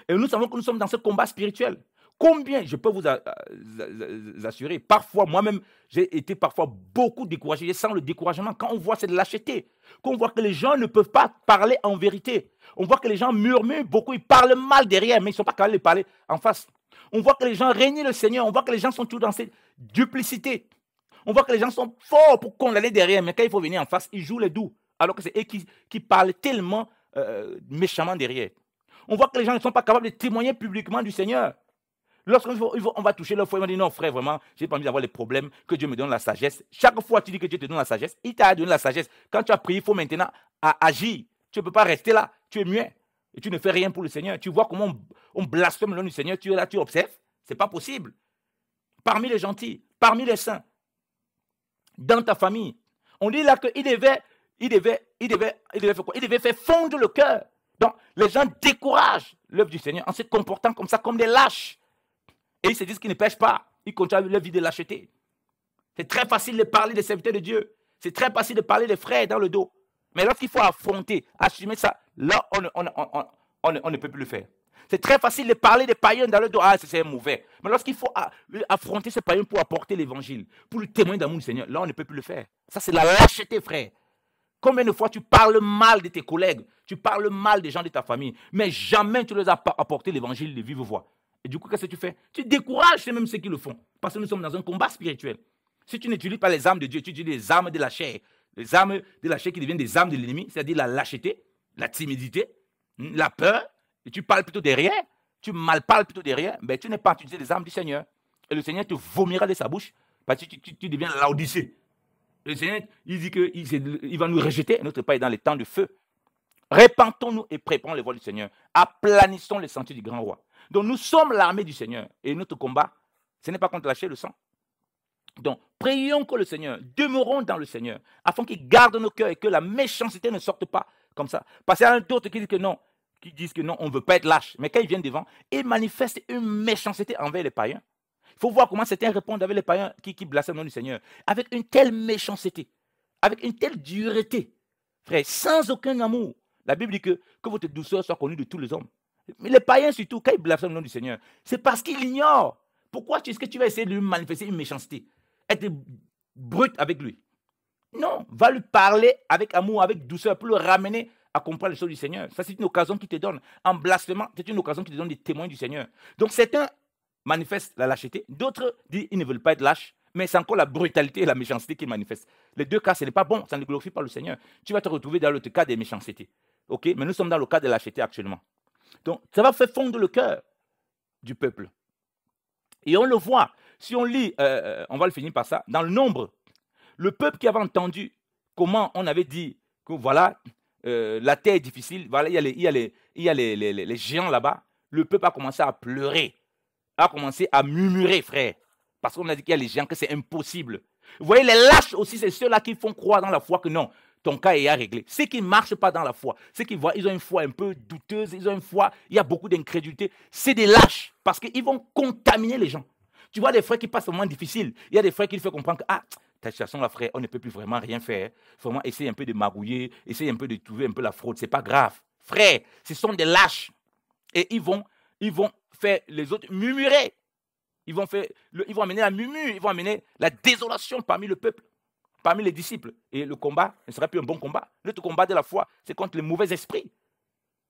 et nous savons que nous sommes dans ce combat spirituel. Combien, je peux vous assurer, parfois, moi-même, j'ai été parfois beaucoup découragé. Je sens le découragement quand on voit cette lâcheté, quand on voit que les gens ne peuvent pas parler en vérité. On voit que les gens murmurent beaucoup, ils parlent mal derrière, mais ils ne sont pas capables de parler en face. On voit que les gens règnent le Seigneur, on voit que les gens sont toujours dans cette duplicité. On voit que les gens sont forts pour condamner derrière, mais quand il faut venir en face, ils jouent les doux, alors que c'est eux qui parlent tellement méchamment derrière. On voit que les gens ne sont pas capables de témoigner publiquement du Seigneur. Lorsqu'on va toucher leur foi, ils vont dire non, frère, vraiment, je n'ai pas envie d'avoir les problèmes, que Dieu me donne la sagesse. Chaque fois tu dis que Dieu te donne la sagesse, il t'a donné la sagesse. Quand tu as prié, il faut maintenant agir. Tu ne peux pas rester là, tu es muet et tu ne fais rien pour le Seigneur. Tu vois comment on blasphème le nom du Seigneur, tu es là, tu observes. Ce n'est pas possible. Parmi les gentils, parmi les saints, dans ta famille, on dit là qu'il devait faire quoi? Il devait faire fondre le cœur. Donc, les gens découragent l'œuvre du Seigneur en se comportant comme ça, comme des lâches. Et ils se disent qu'ils ne pêchent pas. Ils continuent leur vie de lâcheté. C'est très facile de parler des serviteurs de Dieu. C'est très facile de parler des frères dans le dos. Mais lorsqu'il faut affronter, assumer ça, là, on ne peut plus le faire. C'est très facile de parler des païens dans le dos. Ah, c'est mauvais. Mais lorsqu'il faut affronter ces païens pour apporter l'évangile, pour le témoin d'amour du Seigneur, là, on ne peut plus le faire. Ça, c'est la lâcheté, frère. Combien de fois tu parles mal de tes collègues, tu parles mal des gens de ta famille, mais jamais tu leur as apporté l'évangile de vive voix. Et du coup, qu'est-ce que tu fais? Tu décourages même ceux qui le font. Parce que nous sommes dans un combat spirituel. Si tu n'utilises pas les armes de Dieu, tu utilises les armes de la chair. Les armes de la chair qui deviennent des armes de l'ennemi, c'est-à-dire la lâcheté, la timidité, la peur, et tu parles plutôt derrière, tu malparles plutôt derrière, mais tu n'es pas utilisé les armes du Seigneur. Et le Seigneur te vomira de sa bouche parce que tu deviens Laodicée. Le Seigneur, il dit qu'il va nous rejeter, notre pas est dans les temps de feu. Repentons-nous et préparons les voies du Seigneur. Aplanissons les sentiers du grand roi. Donc nous sommes l'armée du Seigneur. Et notre combat, ce n'est pas contre la chair et le sang. Donc, prions que le Seigneur, demeurons dans le Seigneur, afin qu'il garde nos cœurs et que la méchanceté ne sorte pas comme ça. Parce qu'il y en a d'autres qui disent que non, on ne veut pas être lâche. Mais quand ils viennent devant, ils manifestent une méchanceté envers les païens. Il faut voir comment certains répondent avec les païens qui blasphèment le nom du Seigneur. Avec une telle méchanceté, avec une telle dureté, frère, sans aucun amour. La Bible dit que votre douceur soit connue de tous les hommes. Mais les païens surtout, quand ils blasphèment le nom du Seigneur, c'est parce qu'ils l'ignorent. Pourquoi est-ce que tu vas essayer de lui manifester une méchanceté? Être brut avec lui? Non, va lui parler avec amour, avec douceur, pour le ramener à comprendre les choses du Seigneur. Ça, c'est une occasion qui te donne. En blasphémant, c'est une occasion qui te donne des témoins du Seigneur. Donc, certains manifestent la lâcheté, d'autres disent qu'ils ne veulent pas être lâches, mais c'est encore la brutalité et la méchanceté qu'ils manifestent. Les deux cas, ce n'est pas bon, ça ne glorifie pas le Seigneur. Tu vas te retrouver dans l'autre cas des méchancetés. Ok? Mais nous sommes dans le cas de la lâcheté actuellement. Donc, ça va faire fondre le cœur du peuple. Et on le voit. Si on lit, on va le finir par ça, dans le Nombre, le peuple qui avait entendu comment on avait dit que voilà, la terre est difficile, voilà, il y a les géants là-bas, le peuple a commencé à pleurer, a commencé à murmurer, frère, parce qu'on a dit qu'il y a les géants, que c'est impossible. Vous voyez, les lâches aussi, c'est ceux-là qui font croire dans la foi que non, ton cas est à régler. Ceux qui ne marchent pas dans la foi, ceux qui voient, ils ont une foi un peu douteuse, ils ont une foi, il y a beaucoup d'incrédulité, c'est des lâches, parce qu'ils vont contaminer les gens. Tu vois des frères qui passent un moment difficile, il y a des frères qui font comprendre que, ah, ta situation là, frère, on ne peut plus vraiment rien faire. Vraiment, essayer un peu de magouiller, essayer un peu de trouver un peu la fraude, c'est pas grave. Frère, ce sont des lâches. Et ils vont faire les autres murmurer. Ils vont amener la murmure, ils vont amener la désolation parmi le peuple, parmi les disciples. Et le combat ne sera plus un bon combat. Notre combat de la foi, c'est contre les mauvais esprits.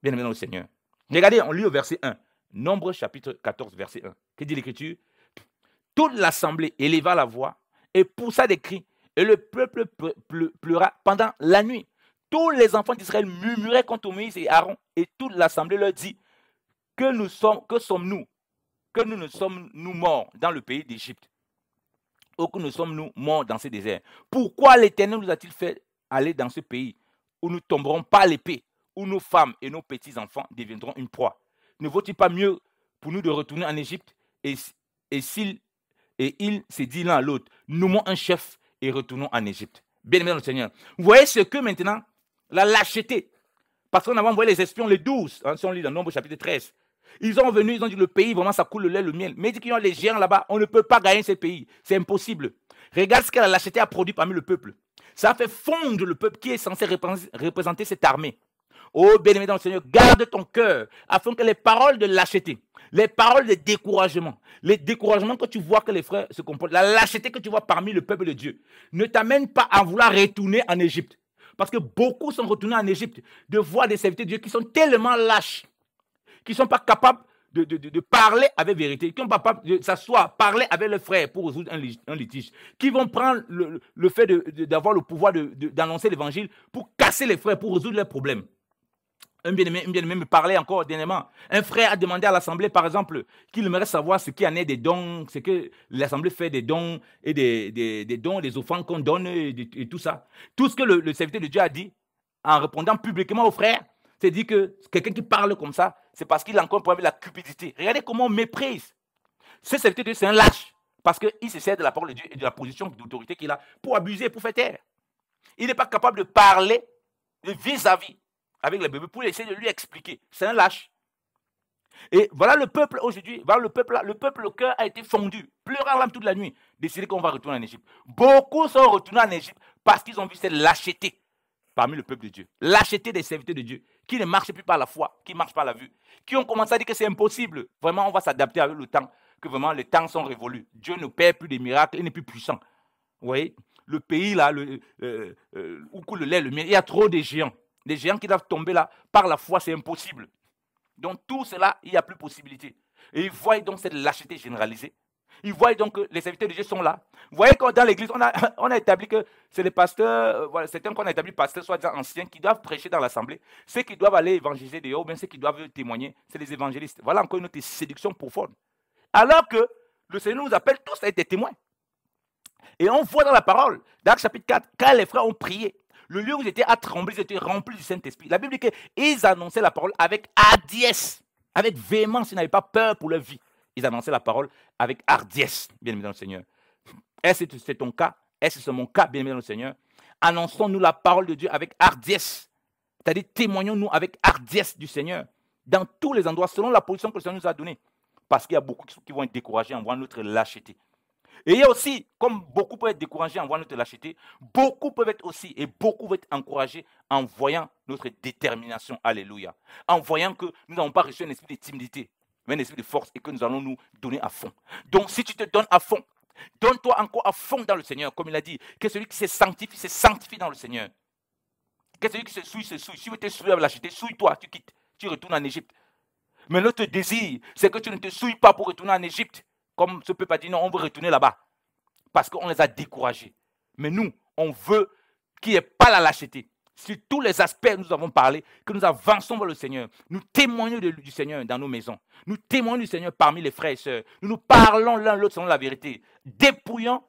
Bien aimé dans le Seigneur. Regardez, on lit au verset 1. Nombre chapitre 14, verset 1. Que dit l'Écriture? Toute l'assemblée éleva la voix et poussa des cris, et le peuple pleura pendant la nuit. Tous les enfants d'Israël murmuraient contre Moïse et Aaron, et toute l'assemblée leur dit, que sommes-nous? Que nous ne sommes-nous morts dans le pays d'Égypte? Ou que nous sommes-nous morts dans ce désert? Pourquoi l'Éternel nous a-t-il fait aller dans ce pays où nous tomberons par l'épée, où nos femmes et nos petits-enfants deviendront une proie? Ne vaut-il pas mieux pour nous de retourner en Égypte? Et il s'est dit l'un à l'autre, nommons un chef et retournons en Égypte. Bien aimé dans le Seigneur. Vous voyez ce que maintenant, la lâcheté, parce qu'on avait envoyé les espions, les 12, si on lit dans Nombre chapitre 13, ils sont venus, ils ont dit le pays, vraiment ça coule le lait, le miel. Mais ils disent qu'il y a les géants là-bas, on ne peut pas gagner ce pays, c'est impossible. Regarde ce que la lâcheté a produit parmi le peuple. Ça a fait fondre le peuple qui est censé représenter cette armée. Oh, bien-aimé dans le Seigneur, garde ton cœur, afin que les paroles de lâcheté, les paroles de découragement, les découragements que tu vois que les frères se comportent, la lâcheté que tu vois parmi le peuple de Dieu, ne t'amène pas à vouloir retourner en Égypte. Parce que beaucoup sont retournés en Égypte de voir des serviteurs de Dieu qui sont tellement lâches, qui ne sont pas capables de parler avec vérité, qui ne sont pas capables de s'asseoir, parler avec leurs frères pour résoudre un litige, qui vont prendre le fait d'avoir le pouvoir d'annoncer l'évangile pour casser les frères, pour résoudre leurs problèmes. Un bien-aimé me parlait encore dernièrement. Un frère a demandé à l'Assemblée, par exemple, qu'il aimerait savoir ce qu'il y en est des dons, ce que l'Assemblée fait des dons et des dons, des offrandes qu'on donne et tout ça. Tout ce que le serviteur de Dieu a dit, en répondant publiquement au frère, c'est dit que quelqu'un qui parle comme ça, c'est parce qu'il a encore un problème avec la cupidité. Regardez comment on méprise. Ce serviteur de Dieu, c'est un lâche, parce qu'il se sert de la parole de Dieu et de la position d'autorité qu'il a pour abuser, pour faire taire. Il n'est pas capable de parler vis-à-vis avec les bébés pour essayer de lui expliquer. C'est un lâche. Et voilà le peuple aujourd'hui, voilà le peuple, le cœur a été fondu, pleurant en larmes toute la nuit, décidé qu'on va retourner en Égypte. Beaucoup sont retournés en Égypte parce qu'ils ont vu cette lâcheté parmi le peuple de Dieu. Lâcheté des serviteurs de Dieu, qui ne marchent plus par la foi, qui ne marchent par la vue, qui ont commencé à dire que c'est impossible. Vraiment, on va s'adapter avec le temps, que vraiment les temps sont révolus. Dieu ne perd plus des miracles, il n'est plus puissant. Vous voyez, le pays là, où coule le lait, le miel, il y a trop de géants. Des géants qui doivent tomber là, par la foi, c'est impossible. Donc tout cela, il n'y a plus possibilité. Et ils voient donc cette lâcheté généralisée. Ils voient donc que les serviteurs de Dieu sont là. Vous voyez que dans l'église, on a établi que c'est les pasteurs, voilà, certains qu'on a établi pasteurs, soit anciens, qui doivent prêcher dans l'assemblée. Ceux qui doivent aller évangéliser dehors, ou bien ceux qui doivent témoigner, c'est les évangélistes. Voilà encore une autre séduction profonde. Alors que le Seigneur nous appelle tous à être des témoins. Et on voit dans la parole, dans Actes chapitre 4, quand les frères ont prié, le lieu où ils étaient à trembler, ils étaient remplis du Saint-Esprit. La Bible dit qu'ils annonçaient la parole avec hardiesse, avec véhémence, ils n'avaient pas peur pour leur vie. Ils annonçaient la parole avec hardiesse, bien aimé dans le Seigneur. Est-ce que c'est ton cas? Est-ce que c'est mon cas, bien-aimé dans le Seigneur? Annonçons-nous la parole de Dieu avec hardiesse. C'est-à-dire, témoignons-nous avec hardiesse du Seigneur dans tous les endroits, selon la position que le Seigneur nous a donnée. Parce qu'il y a beaucoup qui vont être découragés en voyant notre lâcheté. Et il y a aussi, comme beaucoup peuvent être découragés en voyant notre lâcheté, beaucoup peuvent être aussi, et beaucoup vont être encouragés en voyant notre détermination. Alléluia. En voyant que nous n'avons pas reçu un esprit de timidité, mais un esprit de force et que nous allons nous donner à fond. Donc, si tu te donnes à fond, donne-toi encore à fond dans le Seigneur, comme il a dit, que celui qui se sanctifie dans le Seigneur. Que celui qui se souille. Si tu veux te souiller avec lâcheté, souille-toi, tu quittes, tu retournes en Égypte. Mais notre désir, c'est que tu ne te souilles pas pour retourner en Égypte. Comme ce peuple a dit, non, on veut retourner là-bas. Parce qu'on les a découragés. Mais nous, on veut qu'il n'y ait pas la lâcheté. Sur tous les aspects, nous avons parlé, que nous avançons vers le Seigneur. Nous témoignons du Seigneur dans nos maisons. Nous témoignons du Seigneur parmi les frères et sœurs. Nous nous parlons l'un l'autre selon la vérité. Dépouillons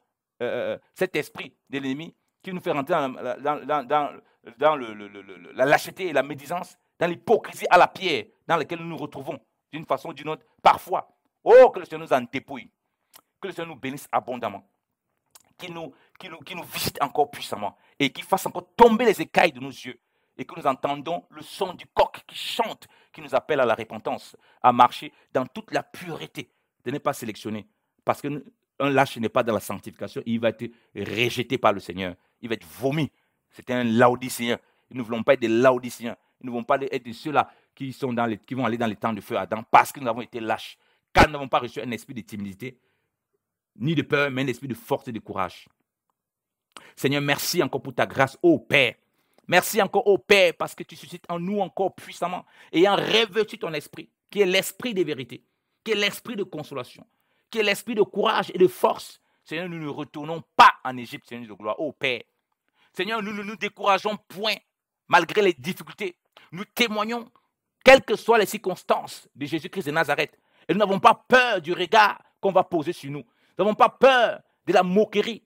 cet esprit de l'ennemi qui nous fait rentrer dans la lâcheté et la médisance, dans l'hypocrisie à la pierre dans laquelle nous nous retrouvons d'une façon ou d'une autre, parfois. Oh, que le Seigneur nous en dépouille. Que le Seigneur nous bénisse abondamment. Qui nous visite encore puissamment et qui fasse encore tomber les écailles de nos yeux et que nous entendons le son du coq qui chante, qui nous appelle à la repentance, à marcher dans toute la pureté, de ne pas sélectionner. Parce qu'un lâche n'est pas dans la sanctification, il va être rejeté par le Seigneur, il va être vomi. C'est un laodicéen. Nous ne voulons pas être des laodicéens. Nous ne voulons pas être de ceux-là qui vont aller dans les temps de feu Adam parce que nous avons été lâches, car nous n'avons pas reçu un esprit de timidité, ni de peur, mais un esprit de force et de courage. Seigneur, merci encore pour ta grâce, ô Père. Merci encore, ô Père, parce que tu suscites en nous encore puissamment, ayant revêtu ton esprit, qui est l'esprit de vérité, qui est l'esprit de consolation, qui est l'esprit de courage et de force. Seigneur, nous ne retournons pas en Égypte, Seigneur de gloire, ô Père. Seigneur, nous ne nous décourageons point, malgré les difficultés. Nous témoignons, quelles que soient les circonstances de Jésus-Christ de Nazareth. Et nous n'avons pas peur du regard qu'on va poser sur nous. Nous n'avons pas peur de la moquerie.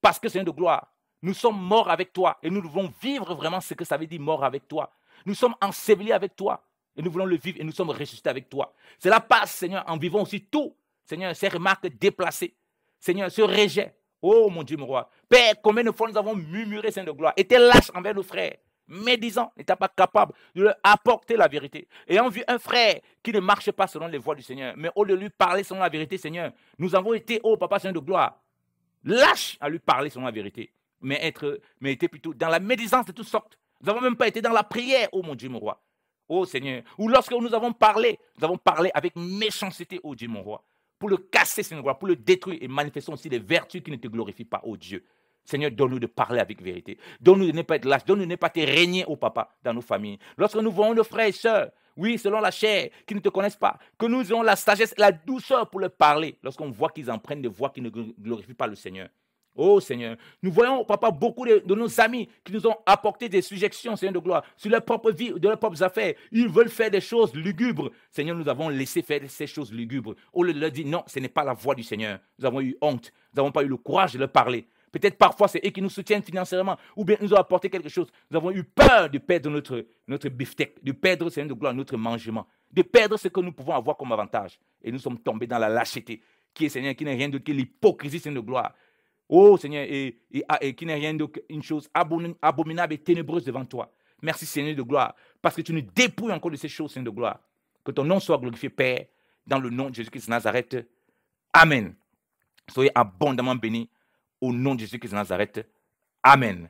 Parce que, Seigneur de gloire, nous sommes morts avec toi. Et nous devons vivre vraiment ce que ça veut dire mort avec toi. Nous sommes ensevelis avec toi. Et nous voulons le vivre et nous sommes ressuscités avec toi. Cela passe, Seigneur, en vivant aussi tout, Seigneur, ces remarques déplacées. Seigneur, ce rejet. Oh mon Dieu, mon roi. Père, combien de fois nous avons murmuré, Seigneur de gloire, été lâches envers nos frères, médisant, n'étant pas capable de leur apporter la vérité. Ayant vu un frère qui ne marche pas selon les voies du Seigneur, mais au lieu de lui parler selon la vérité, Seigneur, nous avons été, oh Papa Seigneur de gloire, lâches à lui parler selon la vérité, mais été plutôt dans la médisance de toutes sortes. Nous n'avons même pas été dans la prière, oh mon Dieu, mon roi. Oh Seigneur, ou lorsque nous avons parlé avec méchanceté, oh Dieu, mon roi, pour le casser, Seigneur, pour le détruire et manifestons aussi les vertus qui ne te glorifient pas, oh Dieu. Seigneur, donne-nous de parler avec vérité. Donne-nous de ne pas être lâche. Donne-nous de ne pas te régner, oh papa, dans nos familles. Lorsque nous voyons nos frères et sœurs, oui, selon la chair, qui ne te connaissent pas, que nous ayons la sagesse, la douceur pour leur parler, lorsqu'on voit qu'ils empruntent des voix qui ne glorifient pas le Seigneur. Oh Seigneur, nous voyons, papa, beaucoup de nos amis qui nous ont apporté des suggestions, Seigneur de gloire, sur leur propre vie, de leurs propres affaires. Ils veulent faire des choses lugubres. Seigneur, nous avons laissé faire ces choses lugubres. Au lieu de leur dire, non, ce n'est pas la voie du Seigneur. Nous avons eu honte. Nous n'avons pas eu le courage de leur parler. Peut-être parfois, c'est eux qui nous soutiennent financièrement ou bien nous ont apporté quelque chose. Nous avons eu peur de perdre notre beefsteak, de perdre, Seigneur de gloire, notre mangement, de perdre ce que nous pouvons avoir comme avantage. Et nous sommes tombés dans la lâcheté, qui est, Seigneur, qui n'est rien d'autre que l'hypocrisie, Seigneur de gloire. Oh Seigneur, et qui n'est rien d'autre qu'une chose abominable et ténébreuse devant toi. Merci Seigneur de gloire, parce que tu nous dépouilles encore de ces choses, Seigneur de gloire. Que ton nom soit glorifié, Père, dans le nom de Jésus-Christ de Nazareth. Amen. Soyez abondamment bénis au nom de Jésus-Christ de Nazareth. Amen.